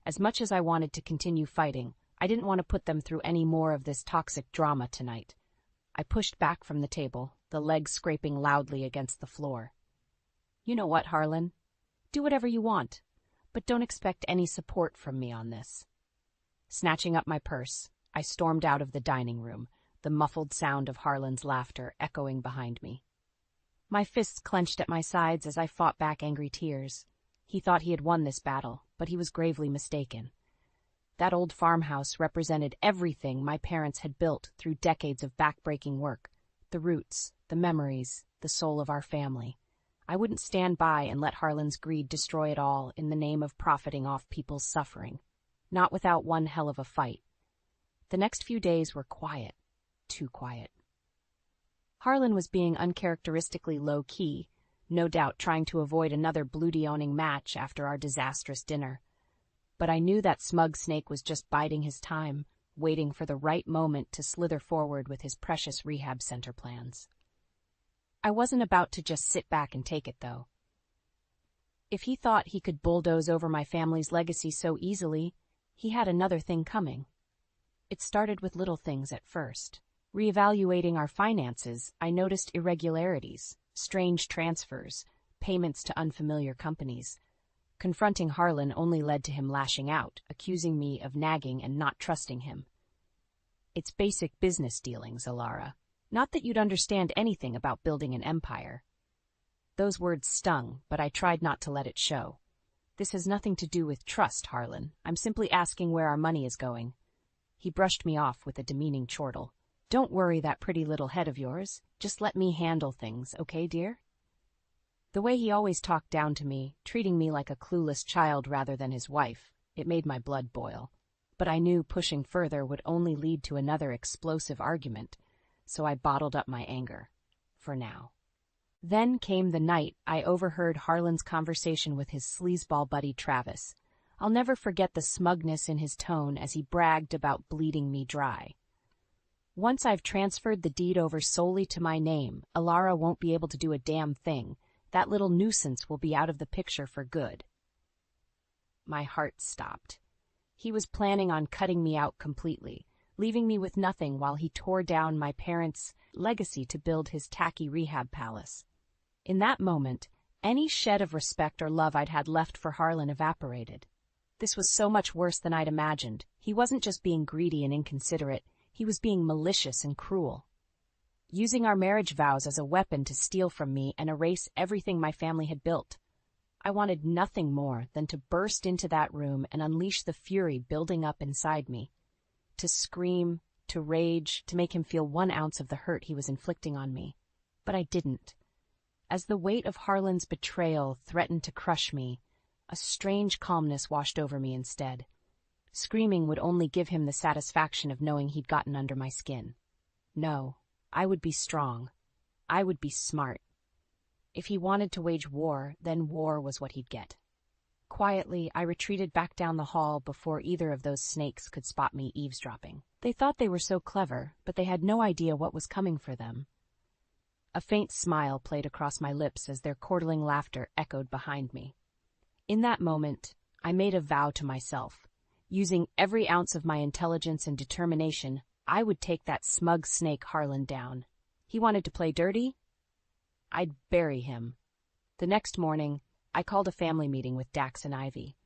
As much as I wanted to continue fighting, I didn't want to put them through any more of this toxic drama tonight. I pushed back from the table, the legs scraping loudly against the floor. You know what, Harlan? Do whatever you want, but don't expect any support from me on this. Snatching up my purse, I stormed out of the dining room, the muffled sound of Harlan's laughter echoing behind me. My fists clenched at my sides as I fought back angry tears. He thought he had won this battle, but he was gravely mistaken. That old farmhouse represented everything my parents had built through decades of backbreaking work, the roots, the memories, the soul of our family. I wouldn't stand by and let Harlan's greed destroy it all in the name of profiting off people's suffering. Not without one hell of a fight. The next few days were quiet, too quiet. Harlan was being uncharacteristically low-key, no doubt trying to avoid another bloody-owning match after our disastrous dinner. But I knew that smug snake was just biding his time, waiting for the right moment to slither forward with his precious rehab center plans. I wasn't about to just sit back and take it, though. If he thought he could bulldoze over my family's legacy so easily, he had another thing coming. It started with little things at first. Reevaluating our finances, I noticed irregularities, strange transfers, payments to unfamiliar companies. Confronting Harlan only led to him lashing out, accusing me of nagging and not trusting him. It's basic business dealings, Alara. Not that you'd understand anything about building an empire. Those words stung, but I tried not to let it show. This has nothing to do with trust, Harlan. I'm simply asking where our money is going. He brushed me off with a demeaning chortle. Don't worry that pretty little head of yours. Just let me handle things, okay, dear? The way he always talked down to me, treating me like a clueless child rather than his wife, it made my blood boil. But I knew pushing further would only lead to another explosive argument, so I bottled up my anger. For now. Then came the night I overheard Harlan's conversation with his sleazeball buddy Travis. I'll never forget the smugness in his tone as he bragged about bleeding me dry. Once I've transferred the deed over solely to my name, Alara won't be able to do a damn thing. That little nuisance will be out of the picture for good. My heart stopped. He was planning on cutting me out completely, leaving me with nothing while he tore down my parents' legacy to build his tacky rehab palace. In that moment, any shed of respect or love I'd had left for Harlan evaporated. This was so much worse than I'd imagined. He wasn't just being greedy and inconsiderate, he was being malicious and cruel. Using our marriage vows as a weapon to steal from me and erase everything my family had built. I wanted nothing more than to burst into that room and unleash the fury building up inside me. To scream, to rage, to make him feel 1 ounce of the hurt he was inflicting on me. But I didn't. As the weight of Harlan's betrayal threatened to crush me, a strange calmness washed over me instead. Screaming would only give him the satisfaction of knowing he'd gotten under my skin. No, I would be strong. I would be smart. If he wanted to wage war, then war was what he'd get. Quietly, I retreated back down the hall before either of those snakes could spot me eavesdropping. They thought they were so clever, but they had no idea what was coming for them. A faint smile played across my lips as their chortling laughter echoed behind me. In that moment, I made a vow to myself. Using every ounce of my intelligence and determination, I would take that smug snake Harlan down. He wanted to play dirty? I'd bury him. The next morning, I called a family meeting with Dax and Ivy.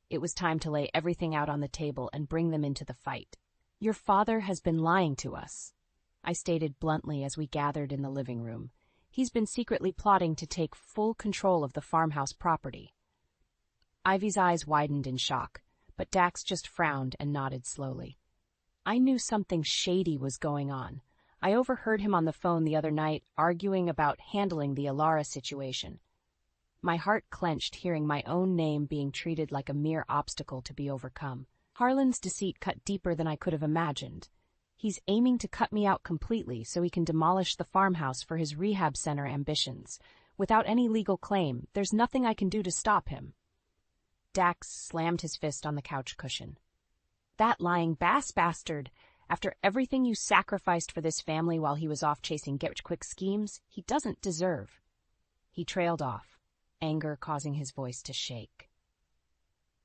It was time to lay everything out on the table and bring them into the fight. Your father has been lying to us, I stated bluntly as we gathered in the living room. He's been secretly plotting to take full control of the farmhouse property. Ivy's eyes widened in shock, but Dax just frowned and nodded slowly. I knew something shady was going on. I overheard him on the phone the other night arguing about handling the Alara situation. My heart clenched hearing my own name being treated like a mere obstacle to be overcome. Harlan's deceit cut deeper than I could have imagined. He's aiming to cut me out completely so he can demolish the farmhouse for his rehab center ambitions. Without any legal claim, there's nothing I can do to stop him. Dax slammed his fist on the couch cushion. That lying bastard! After everything you sacrificed for this family while he was off chasing get-rich-quick schemes, he doesn't deserve. He trailed off, anger causing his voice to shake.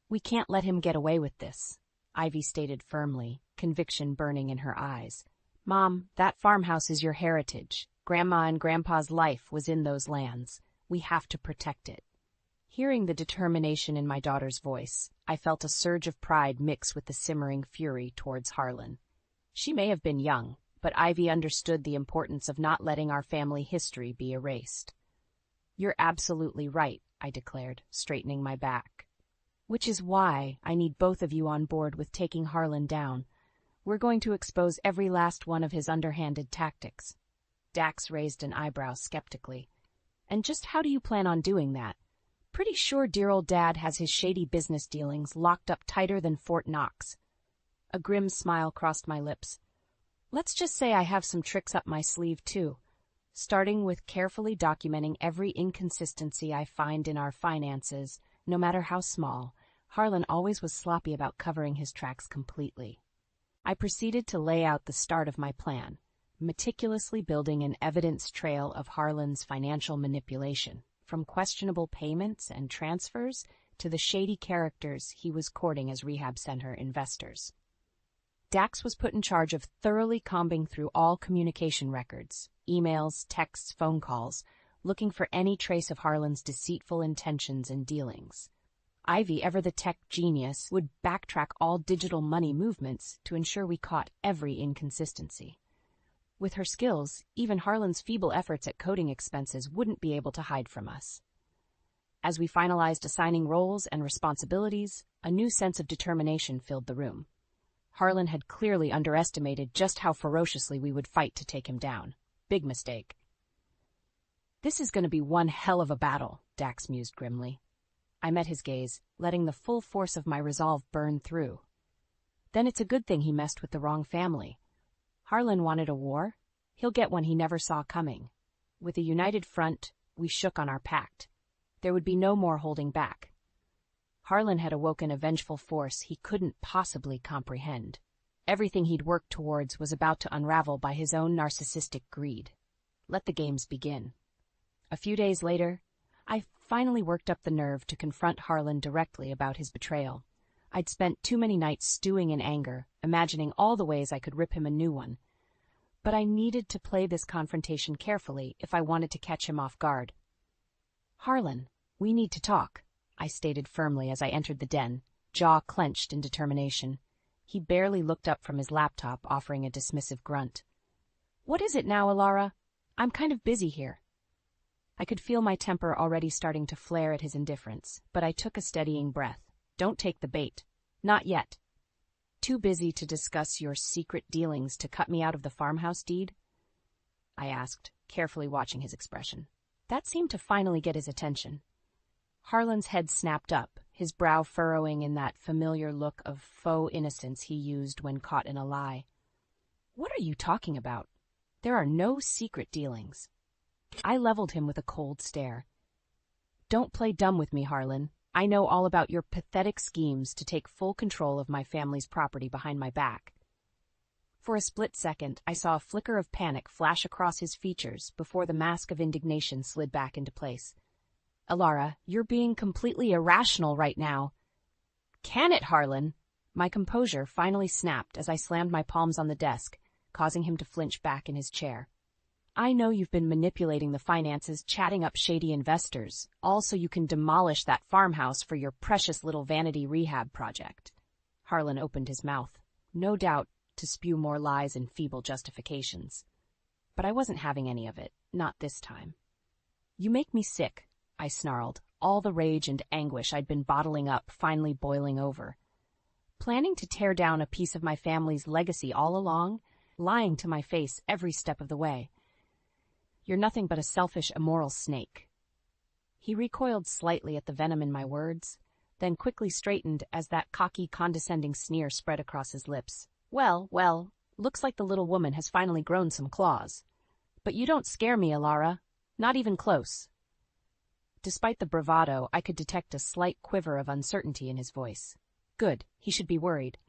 We can't let him get away with this, Ivy stated firmly, conviction burning in her eyes. Mom, that farmhouse is your heritage. Grandma and Grandpa's life was in those lands. We have to protect it. Hearing the determination in my daughter's voice, I felt a surge of pride mix with the simmering fury towards Harlan. She may have been young, but Ivy understood the importance of not letting our family history be erased. You're absolutely right, I declared, straightening my back. Which is why I need both of you on board with taking Harlan down. We're going to expose every last one of his underhanded tactics. Dax raised an eyebrow skeptically. And just how do you plan on doing that? Pretty sure dear old Dad has his shady business dealings locked up tighter than Fort Knox. A grim smile crossed my lips. Let's just say I have some tricks up my sleeve, too. Starting with carefully documenting every inconsistency I find in our finances, no matter how small. Harlan always was sloppy about covering his tracks completely. I proceeded to lay out the start of my plan, meticulously building an evidence trail of Harlan's financial manipulation, from questionable payments and transfers to the shady characters he was courting as rehab center investors. Dax was put in charge of thoroughly combing through all communication records, emails, texts, phone calls, looking for any trace of Harlan's deceitful intentions and dealings. Ivy, ever the tech genius, would backtrack all digital money movements to ensure we caught every inconsistency. With her skills, even Harlan's feeble efforts at coding expenses wouldn't be able to hide from us. As we finalized assigning roles and responsibilities, a new sense of determination filled the room. Harlan had clearly underestimated just how ferociously we would fight to take him down. Big mistake. This is going to be one hell of a battle, Dax mused grimly. I met his gaze, letting the full force of my resolve burn through. Then it's a good thing he messed with the wrong family. Harlan wanted a war. He'll get one he never saw coming. With a united front, we shook on our pact. There would be no more holding back. Harlan had awoken a vengeful force he couldn't possibly comprehend. Everything he'd worked towards was about to unravel by his own narcissistic greed. Let the games begin. A few days later, I finally worked up the nerve to confront Harlan directly about his betrayal. I'd spent too many nights stewing in anger, imagining all the ways I could rip him a new one. But I needed to play this confrontation carefully if I wanted to catch him off guard. Harlan, we need to talk, I stated firmly as I entered the den, jaw clenched in determination. He barely looked up from his laptop, offering a dismissive grunt. What is it now, Alara? I'm kind of busy here. I could feel my temper already starting to flare at his indifference, but I took a steadying breath. Don't take the bait. Not yet. Too busy to discuss your secret dealings to cut me out of the farmhouse deed? I asked, carefully watching his expression. That seemed to finally get his attention. Harlan's head snapped up, his brow furrowing in that familiar look of faux innocence he used when caught in a lie. What are you talking about? There are no secret dealings. I leveled him with a cold stare. Don't play dumb with me, Harlan. I know all about your pathetic schemes to take full control of my family's property behind my back. For a split second, I saw a flicker of panic flash across his features before the mask of indignation slid back into place. Alara, you're being completely irrational right now. Can it, Harlan? My composure finally snapped as I slammed my palms on the desk, causing him to flinch back in his chair. I know you've been manipulating the finances, chatting up shady investors, all so you can demolish that farmhouse for your precious little vanity rehab project. Harlan opened his mouth, no doubt to spew more lies and feeble justifications. But I wasn't having any of it, not this time. You make me sick, I snarled, all the rage and anguish I'd been bottling up finally boiling over. Planning to tear down a piece of my family's legacy all along, lying to my face every step of the way. You're nothing but a selfish, immoral snake. He recoiled slightly at the venom in my words, then quickly straightened as that cocky, condescending sneer spread across his lips. Well, looks like the little woman has finally grown some claws. But you don't scare me, Alara. Not even close. Despite the bravado, I could detect a slight quiver of uncertainty in his voice. Good, he should be worried.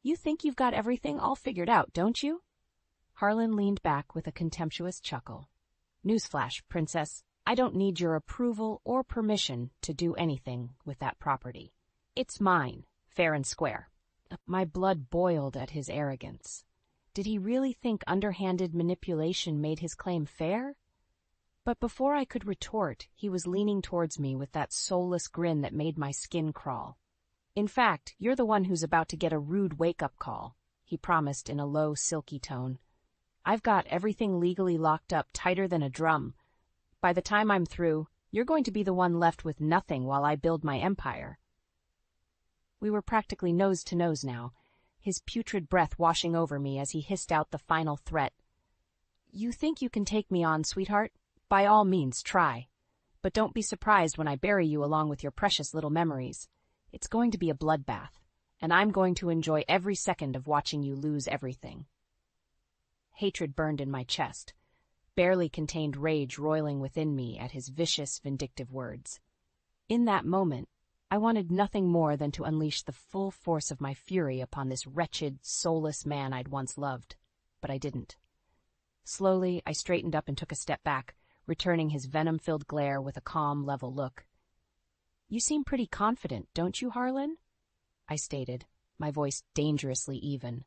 You think you've got everything all figured out, don't you? Harlan leaned back with a contemptuous chuckle. Newsflash, princess. I don't need your approval or permission to do anything with that property. It's mine, fair and square. My blood boiled at his arrogance. Did he really think underhanded manipulation made his claim fair? But before I could retort, he was leaning towards me with that soulless grin that made my skin crawl. In fact, you're the one who's about to get a rude wake-up call, he promised in a low, silky tone. I've got everything legally locked up tighter than a drum. By the time I'm through, you're going to be the one left with nothing while I build my empire. We were practically nose to nose now, his putrid breath washing over me as he hissed out the final threat. You think you can take me on, sweetheart? By all means, try. But don't be surprised when I bury you along with your precious little memories. It's going to be a bloodbath, and I'm going to enjoy every second of watching you lose everything. Hatred burned in my chest, barely contained rage roiling within me at his vicious, vindictive words. In that moment, I wanted nothing more than to unleash the full force of my fury upon this wretched, soulless man I'd once loved, but I didn't. Slowly, I straightened up and took a step back, returning his venom-filled glare with a calm, level look. You seem pretty confident, don't you, Harlan? I stated, my voice dangerously even.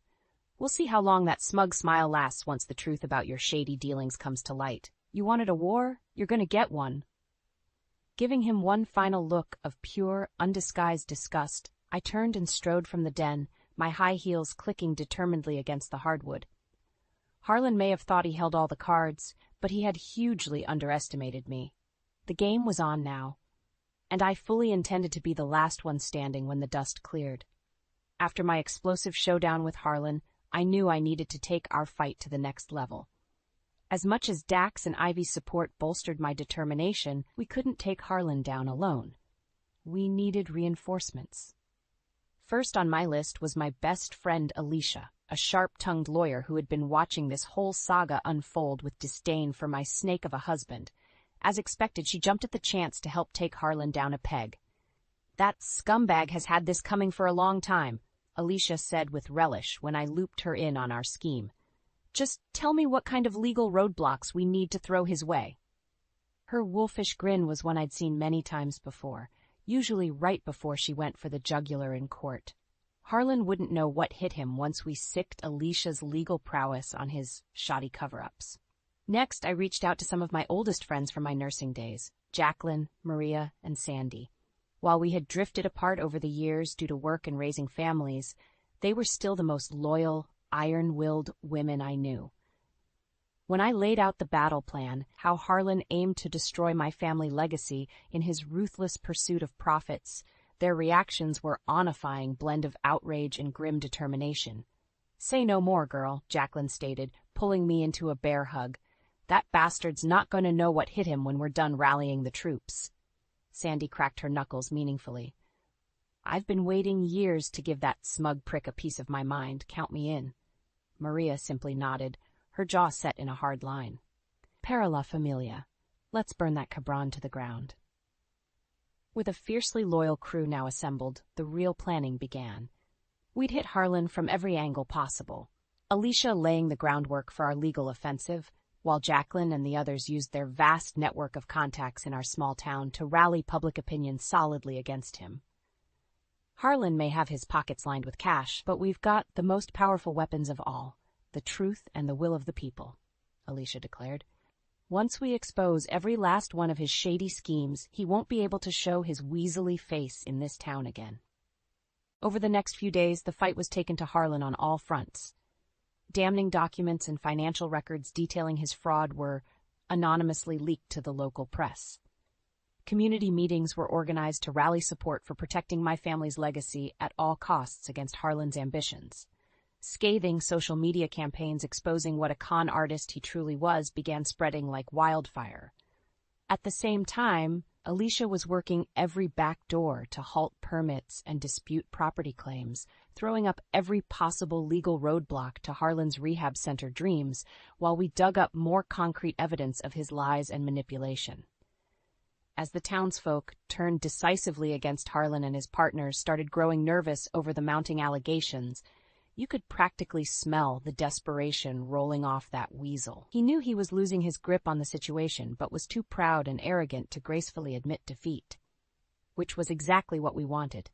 We'll see how long that smug smile lasts once the truth about your shady dealings comes to light. You wanted a war? You're going to get one. Giving him one final look of pure, undisguised disgust, I turned and strode from the den, my high heels clicking determinedly against the hardwood. Harlan may have thought he held all the cards, but he had hugely underestimated me. The game was on now, and I fully intended to be the last one standing when the dust cleared. After my explosive showdown with Harlan, I knew I needed to take our fight to the next level. As much as Dax and Ivy's support bolstered my determination, we couldn't take Harlan down alone. We needed reinforcements. First on my list was my best friend Alicia, a sharp-tongued lawyer who had been watching this whole saga unfold with disdain for my snake of a husband. As expected, she jumped at the chance to help take Harlan down a peg. That scumbag has had this coming for a long time, Alicia said with relish when I looped her in on our scheme. Just tell me what kind of legal roadblocks we need to throw his way. Her wolfish grin was one I'd seen many times before, usually right before she went for the jugular in court. Harlan wouldn't know what hit him once we sicked Alicia's legal prowess on his shoddy cover-ups. Next, I reached out to some of my oldest friends from my nursing days, Jacqueline, Maria, and Sandy. While we had drifted apart over the years due to work and raising families, they were still the most loyal, iron-willed women I knew. When I laid out the battle plan, how Harlan aimed to destroy my family legacy in his ruthless pursuit of profits, their reactions were an awe-inspiring blend of outrage and grim determination. Say no more, girl, Jacqueline stated, pulling me into a bear hug. That bastard's not going to know what hit him when we're done rallying the troops. Sandy cracked her knuckles meaningfully. I've been waiting years to give that smug prick a piece of my mind. Count me in. Maria simply nodded, her jaw set in a hard line. Para la familia. Let's burn that cabron to the ground. With a fiercely loyal crew now assembled, the real planning began. We'd hit Harlan from every angle possible. Alicia laying the groundwork for our legal offensive, while Jacqueline and the others used their vast network of contacts in our small town to rally public opinion solidly against him. Harlan may have his pockets lined with cash, but we've got the most powerful weapons of all, the truth and the will of the people, Alicia declared. Once we expose every last one of his shady schemes, he won't be able to show his weaselly face in this town again. Over the next few days, the fight was taken to Harlan on all fronts. Damning documents and financial records detailing his fraud were anonymously leaked to the local press. Community meetings were organized to rally support for protecting my family's legacy at all costs against Harlan's ambitions. Scathing social media campaigns exposing what a con artist he truly was began spreading like wildfire. At the same time, Alicia was working every back door to halt permits and dispute property claims, throwing up every possible legal roadblock to Harlan's rehab center dreams while we dug up more concrete evidence of his lies and manipulation. As the townsfolk turned decisively against Harlan and his partners started growing nervous over the mounting allegations, You could practically smell the desperation rolling off that weasel. He knew he was losing his grip on the situation, but was too proud and arrogant to gracefully admit defeat. Which was exactly what we wanted.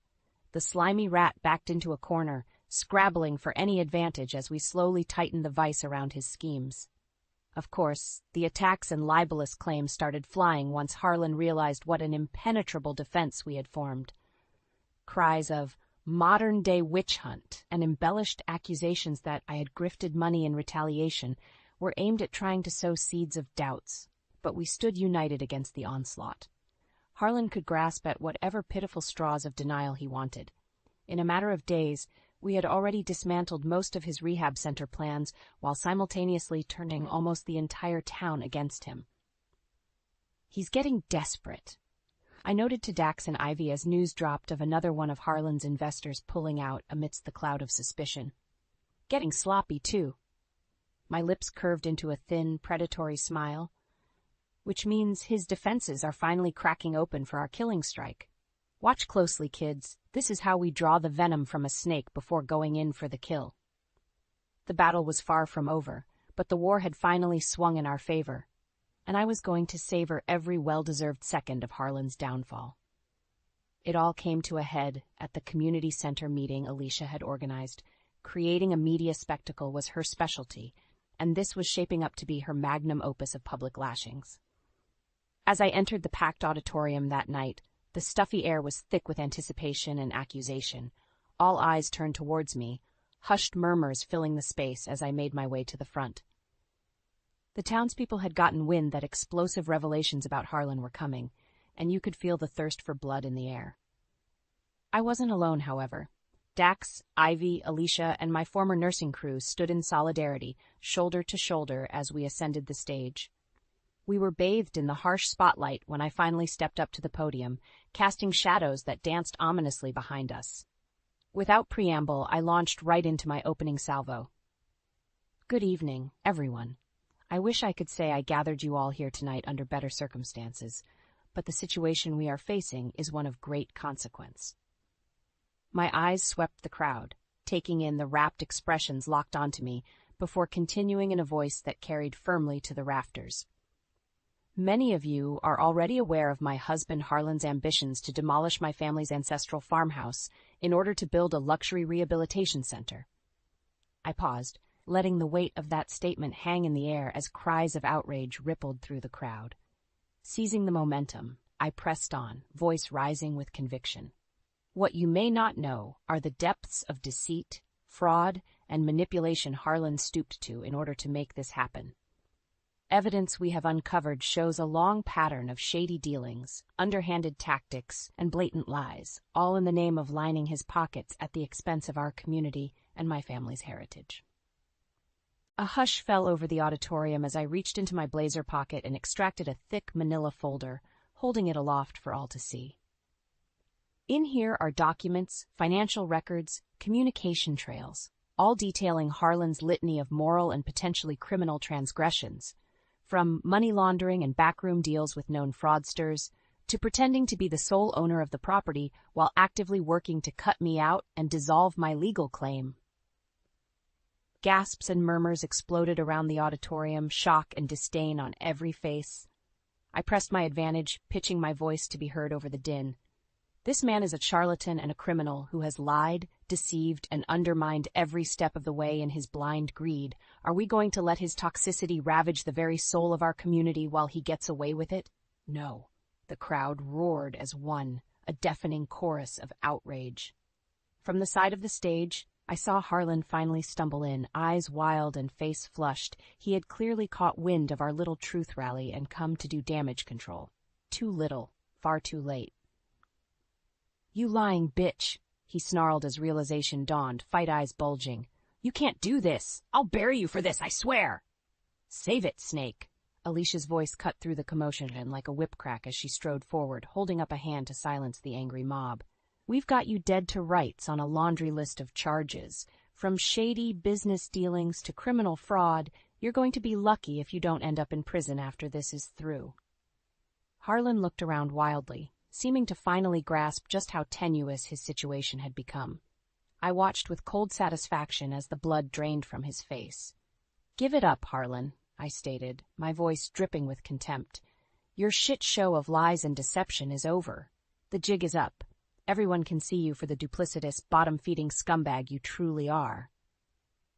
The slimy rat backed into a corner, scrabbling for any advantage as we slowly tightened the vice around his schemes. Of course, the attacks and libelous claims started flying once Harlan realized what an impenetrable defense we had formed. Cries of modern-day witch hunt and embellished accusations that I had grifted money in retaliation were aimed at trying to sow seeds of doubts, but we stood united against the onslaught. Harlan could grasp at whatever pitiful straws of denial he wanted. In a matter of days, we had already dismantled most of his rehab center plans while simultaneously turning almost the entire town against him. He's getting desperate. I noted to Dax and Ivy as news dropped of another one of Harlan's investors pulling out amidst the cloud of suspicion. Getting sloppy, too. My lips curved into a thin, predatory smile, which means his defenses are finally cracking open for our killing strike. Watch closely, kids. This is how we draw the venom from a snake before going in for the kill. The battle was far from over, but the war had finally swung in our favor, and I was going to savor every well-deserved second of Harlan's downfall. It all came to a head at the community center meeting Alicia had organized. Creating a media spectacle was her specialty, and this was shaping up to be her magnum opus of public lashings. As I entered the packed auditorium that night, the stuffy air was thick with anticipation and accusation. All eyes turned towards me, hushed murmurs filling the space as I made my way to the front. The townspeople had gotten wind that explosive revelations about Harlan were coming, and you could feel the thirst for blood in the air. I wasn't alone, however. Dax, Ivy, Alicia, and my former nursing crew stood in solidarity, shoulder to shoulder, as we ascended the stage. We were bathed in the harsh spotlight when I finally stepped up to the podium, casting shadows that danced ominously behind us. Without preamble, I launched right into my opening salvo. Good evening, everyone. I wish I could say I gathered you all here tonight under better circumstances, but the situation we are facing is one of great consequence. My eyes swept the crowd, taking in the rapt expressions locked onto me, before continuing in a voice that carried firmly to the rafters. Many of you are already aware of my husband Harlan's ambitions to demolish my family's ancestral farmhouse in order to build a luxury rehabilitation center. I paused, letting the weight of that statement hang in the air as cries of outrage rippled through the crowd. Seizing the momentum, I pressed on, voice rising with conviction. What you may not know are the depths of deceit, fraud, and manipulation Harlan stooped to in order to make this happen. Evidence we have uncovered shows a long pattern of shady dealings, underhanded tactics, and blatant lies, all in the name of lining his pockets at the expense of our community and my family's heritage. A hush fell over the auditorium as I reached into my blazer pocket and extracted a thick manila folder, holding it aloft for all to see. In here are documents, financial records, communication trails, all detailing Harlan's litany of moral and potentially criminal transgressions, from money laundering and backroom deals with known fraudsters, to pretending to be the sole owner of the property while actively working to cut me out and dissolve my legal claim. Gasps and murmurs exploded around the auditorium, shock and disdain on every face. I pressed my advantage, pitching my voice to be heard over the din. This man is a charlatan and a criminal who has lied, deceived, and undermined every step of the way in his blind greed. Are we going to let his toxicity ravage the very soul of our community while he gets away with it? No. The crowd roared as one, a deafening chorus of outrage. From the side of the stage, I saw Harlan finally stumble in, eyes wild and face flushed. He had clearly caught wind of our little truth rally and come to do damage control. Too little, far too late. "You lying bitch," he snarled as realization dawned, fight eyes bulging. "You can't do this. I'll bury you for this, I swear." "Save it, Snake." Alicia's voice cut through the commotion like a whip crack as she strode forward, holding up a hand to silence the angry mob. "We've got you dead to rights on a laundry list of charges. From shady business dealings to criminal fraud, you're going to be lucky if you don't end up in prison after this is through." Harlan looked around wildly, seeming to finally grasp just how tenuous his situation had become. I watched with cold satisfaction as the blood drained from his face. "Give it up, Harlan," I stated, my voice dripping with contempt. "Your shit show of lies and deception is over. The jig is up. Everyone can see you for the duplicitous, bottom-feeding scumbag you truly are."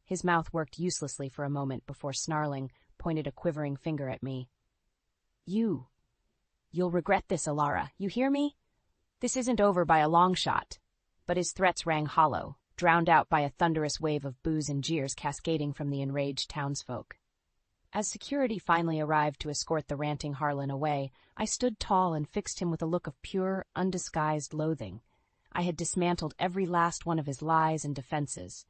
His mouth worked uselessly for a moment before snarling, pointed a quivering finger at me. You'll regret this, Alara. You hear me? This isn't over by a long shot." But his threats rang hollow, drowned out by a thunderous wave of boos and jeers cascading from the enraged townsfolk. As security finally arrived to escort the ranting Harlan away, I stood tall and fixed him with a look of pure, undisguised loathing. I had dismantled every last one of his lies and defenses.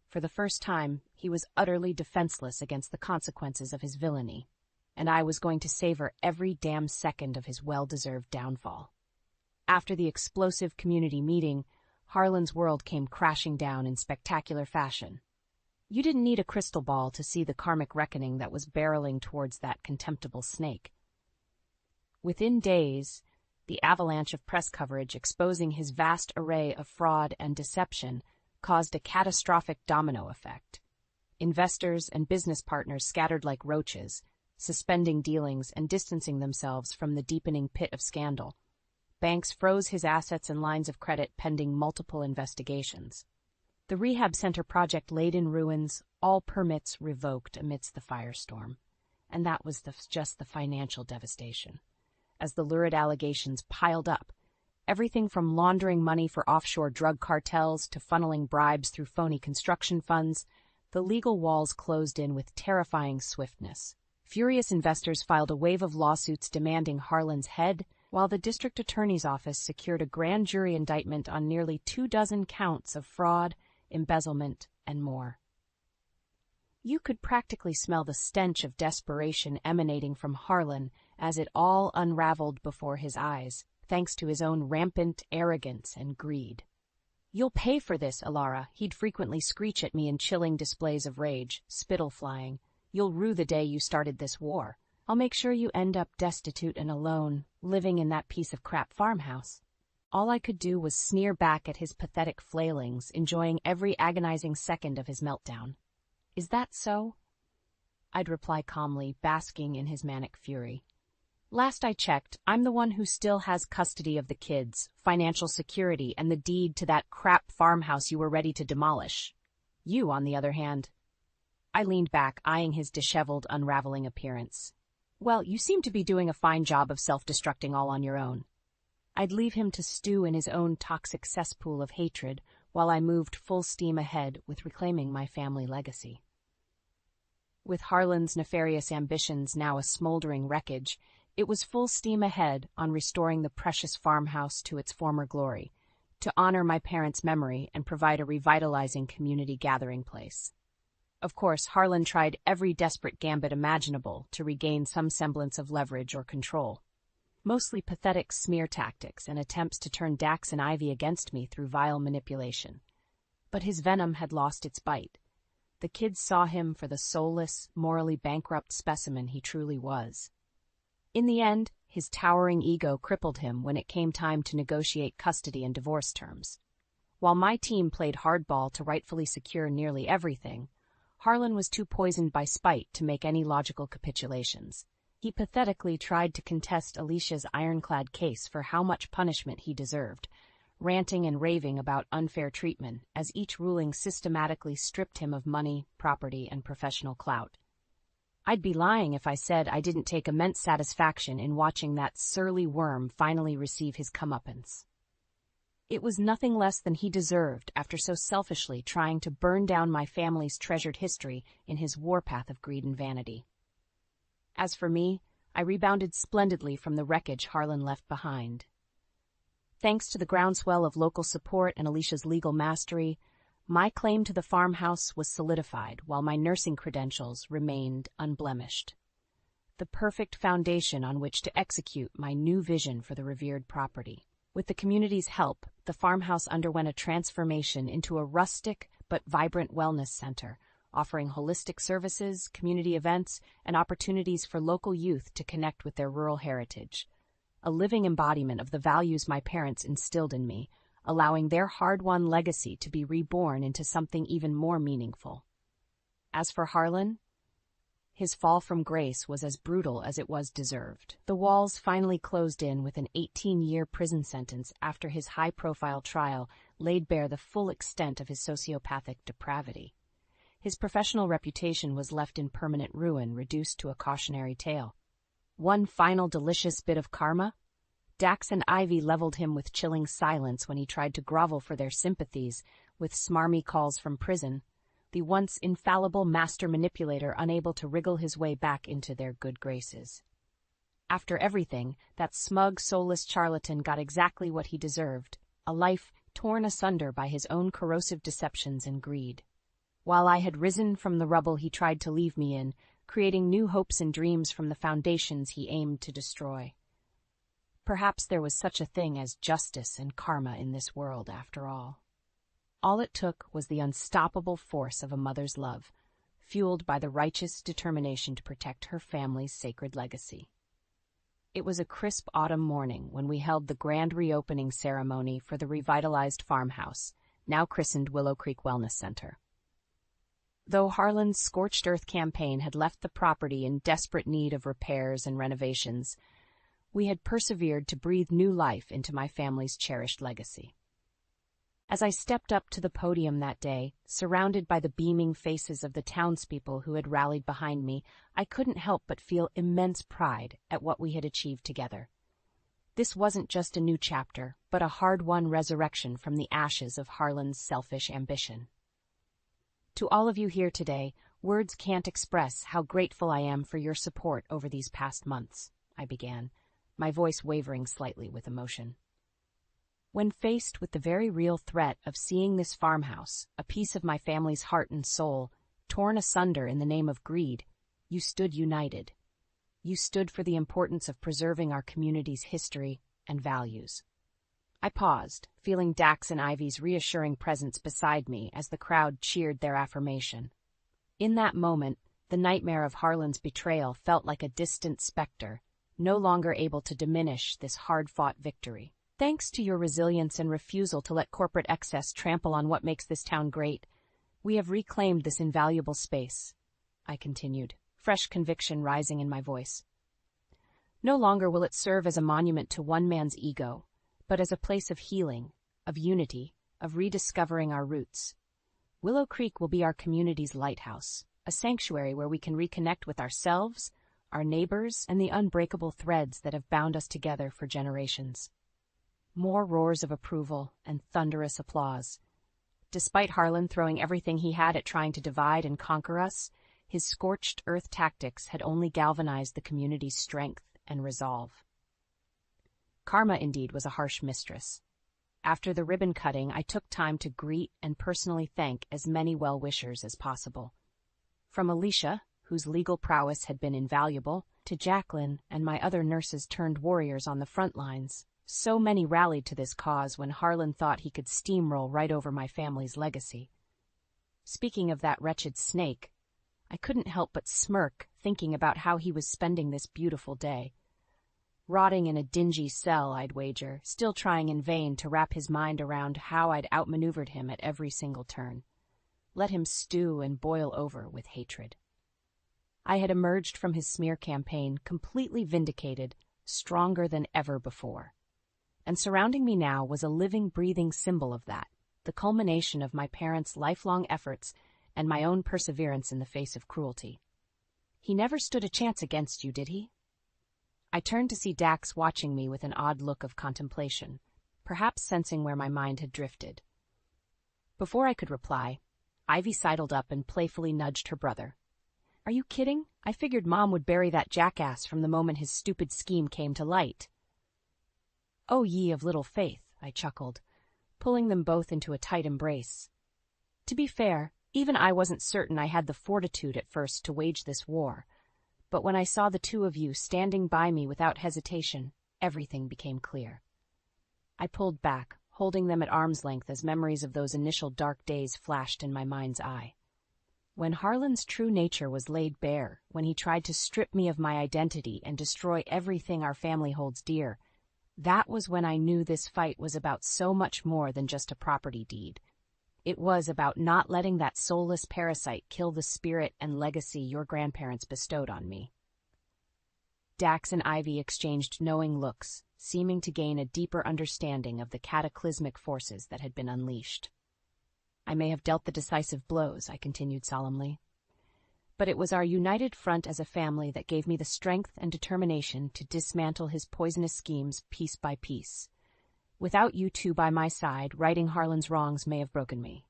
For the first time, he was utterly defenseless against the consequences of his villainy, and I was going to savor every damn second of his well-deserved downfall. After the explosive community meeting, Harlan's world came crashing down in spectacular fashion. You didn't need a crystal ball to see the karmic reckoning that was barreling towards that contemptible snake. Within days, the avalanche of press coverage exposing his vast array of fraud and deception caused a catastrophic domino effect. Investors and business partners scattered like roaches, suspending dealings and distancing themselves from the deepening pit of scandal. Banks froze his assets and lines of credit pending multiple investigations. The rehab center project laid in ruins, all permits revoked amidst the firestorm. And that was just the financial devastation. As the lurid allegations piled up, everything from laundering money for offshore drug cartels to funneling bribes through phony construction funds, the legal walls closed in with terrifying swiftness. Furious investors filed a wave of lawsuits demanding Harlan's head, while the district attorney's office secured a grand jury indictment on nearly 24 counts of fraud, embezzlement, and more. You could practically smell the stench of desperation emanating from Harlan as it all unraveled before his eyes, thanks to his own rampant arrogance and greed. "You'll pay for this, Alara," he'd frequently screech at me in chilling displays of rage, spittle flying. "You'll rue the day you started this war. I'll make sure you end up destitute and alone, living in that piece of crap farmhouse." All I could do was sneer back at his pathetic flailings, enjoying every agonizing second of his meltdown. "Is that so?" I'd reply calmly, basking in his manic fury. "Last I checked, I'm the one who still has custody of the kids, financial security, and the deed to that crap farmhouse you were ready to demolish. You, on the other hand..." I leaned back, eyeing his disheveled, unraveling appearance. "Well, you seem to be doing a fine job of self-destructing all on your own." I'd leave him to stew in his own toxic cesspool of hatred while I moved full steam ahead with reclaiming my family legacy. With Harlan's nefarious ambitions now a smoldering wreckage, it was full steam ahead on restoring the precious farmhouse to its former glory, to honor my parents' memory and provide a revitalizing community gathering place. Of course, Harlan tried every desperate gambit imaginable to regain some semblance of leverage or control. Mostly pathetic smear tactics and attempts to turn Dax and Ivy against me through vile manipulation. But his venom had lost its bite. The kids saw him for the soulless, morally bankrupt specimen he truly was. In the end, his towering ego crippled him when it came time to negotiate custody and divorce terms. While my team played hardball to rightfully secure nearly everything, Harlan was too poisoned by spite to make any logical capitulations. He pathetically tried to contest Alicia's ironclad case for how much punishment he deserved, ranting and raving about unfair treatment as each ruling systematically stripped him of money, property, and professional clout. I'd be lying if I said I didn't take immense satisfaction in watching that surly worm finally receive his comeuppance. It was nothing less than he deserved after so selfishly trying to burn down my family's treasured history in his warpath of greed and vanity. As for me, I rebounded splendidly from the wreckage Harlan left behind. Thanks to the groundswell of local support and Alicia's legal mastery, my claim to the farmhouse was solidified while my nursing credentials remained unblemished. The perfect foundation on which to execute my new vision for the revered property. With the community's help, the farmhouse underwent a transformation into a rustic but vibrant wellness center, offering holistic services, community events, and opportunities for local youth to connect with their rural heritage. A living embodiment of the values my parents instilled in me, allowing their hard-won legacy to be reborn into something even more meaningful. As for Harlan, his fall from grace was as brutal as it was deserved. The walls finally closed in with an 18-year prison sentence after his high-profile trial laid bare the full extent of his sociopathic depravity. His professional reputation was left in permanent ruin, reduced to a cautionary tale. One final delicious bit of karma? Dax and Ivy leveled him with chilling silence when he tried to grovel for their sympathies with smarmy calls from prison, the once infallible master manipulator unable to wriggle his way back into their good graces. After everything, that smug, soulless charlatan got exactly what he deserved, a life torn asunder by his own corrosive deceptions and greed. While I had risen from the rubble he tried to leave me in, creating new hopes and dreams from the foundations he aimed to destroy. Perhaps there was such a thing as justice and karma in this world, after all. All it took was the unstoppable force of a mother's love, fueled by the righteous determination to protect her family's sacred legacy. It was a crisp autumn morning when we held the grand reopening ceremony for the revitalized farmhouse, now christened Willow Creek Wellness Center. Though Harlan's scorched earth campaign had left the property in desperate need of repairs and renovations, we had persevered to breathe new life into my family's cherished legacy. As I stepped up to the podium that day, surrounded by the beaming faces of the townspeople who had rallied behind me, I couldn't help but feel immense pride at what we had achieved together. This wasn't just a new chapter, but a hard-won resurrection from the ashes of Harlan's selfish ambition. To all of you here today, words can't express how grateful I am for your support over these past months, I began, my voice wavering slightly with emotion. When faced with the very real threat of seeing this farmhouse, a piece of my family's heart and soul, torn asunder in the name of greed, you stood united. You stood for the importance of preserving our community's history and values. I paused, feeling Dax and Ivy's reassuring presence beside me as the crowd cheered their affirmation. In that moment, the nightmare of Harlan's betrayal felt like a distant specter, no longer able to diminish this hard-fought victory. Thanks to your resilience and refusal to let corporate excess trample on what makes this town great, we have reclaimed this invaluable space, I continued, fresh conviction rising in my voice. No longer will it serve as a monument to one man's ego, but as a place of healing, of unity, of rediscovering our roots. Willow Creek will be our community's lighthouse, a sanctuary where we can reconnect with ourselves, our neighbors, and the unbreakable threads that have bound us together for generations. More roars of approval and thunderous applause. Despite Harlan throwing everything he had at trying to divide and conquer us, his scorched earth tactics had only galvanized the community's strength and resolve. Karma indeed was a harsh mistress. After the ribbon cutting, I took time to greet and personally thank as many well-wishers as possible. From Alicia, whose legal prowess had been invaluable, to Jacqueline and my other nurses-turned-warriors on the front lines. So many rallied to this cause when Harlan thought he could steamroll right over my family's legacy. Speaking of that wretched snake, I couldn't help but smirk thinking about how he was spending this beautiful day. Rotting in a dingy cell, I'd wager, still trying in vain to wrap his mind around how I'd outmaneuvered him at every single turn. Let him stew and boil over with hatred. I had emerged from his smear campaign completely vindicated, stronger than ever before. And surrounding me now was a living, breathing symbol of that, the culmination of my parents' lifelong efforts and my own perseverance in the face of cruelty. He never stood a chance against you, did he? I turned to see Dax watching me with an odd look of contemplation, perhaps sensing where my mind had drifted. Before I could reply, Ivy sidled up and playfully nudged her brother. Are you kidding? I figured Mom would bury that jackass from the moment his stupid scheme came to light. Oh, ye of little faith, I chuckled, pulling them both into a tight embrace. To be fair, even I wasn't certain I had the fortitude at first to wage this war, but when I saw the two of you standing by me without hesitation, everything became clear. I pulled back, holding them at arm's length as memories of those initial dark days flashed in my mind's eye. When Harlan's true nature was laid bare, when he tried to strip me of my identity and destroy everything our family holds dear, That was when I knew this fight was about so much more than just a property deed. It was about not letting that soulless parasite kill the spirit and legacy your grandparents bestowed on me. Dax and Ivy exchanged knowing looks, seeming to gain a deeper understanding of the cataclysmic forces that had been unleashed. I may have dealt the decisive blows, I continued solemnly, but it was our united front as a family that gave me the strength and determination to dismantle his poisonous schemes piece by piece. Without you two by my side, righting Harlan's wrongs may have broken me.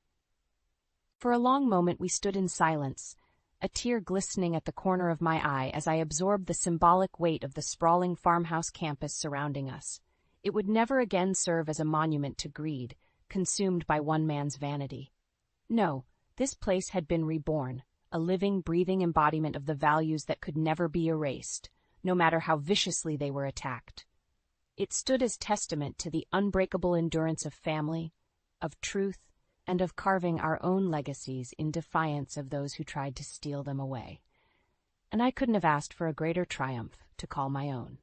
For a long moment we stood in silence, a tear glistening at the corner of my eye as I absorbed the symbolic weight of the sprawling farmhouse campus surrounding us. It would never again serve as a monument to greed, consumed by one man's vanity. No, this place had been reborn, a living, breathing embodiment of the values that could never be erased, no matter how viciously they were attacked. It stood as testament to the unbreakable endurance of family, of truth, and of carving our own legacies in defiance of those who tried to steal them away. And I couldn't have asked for a greater triumph to call my own.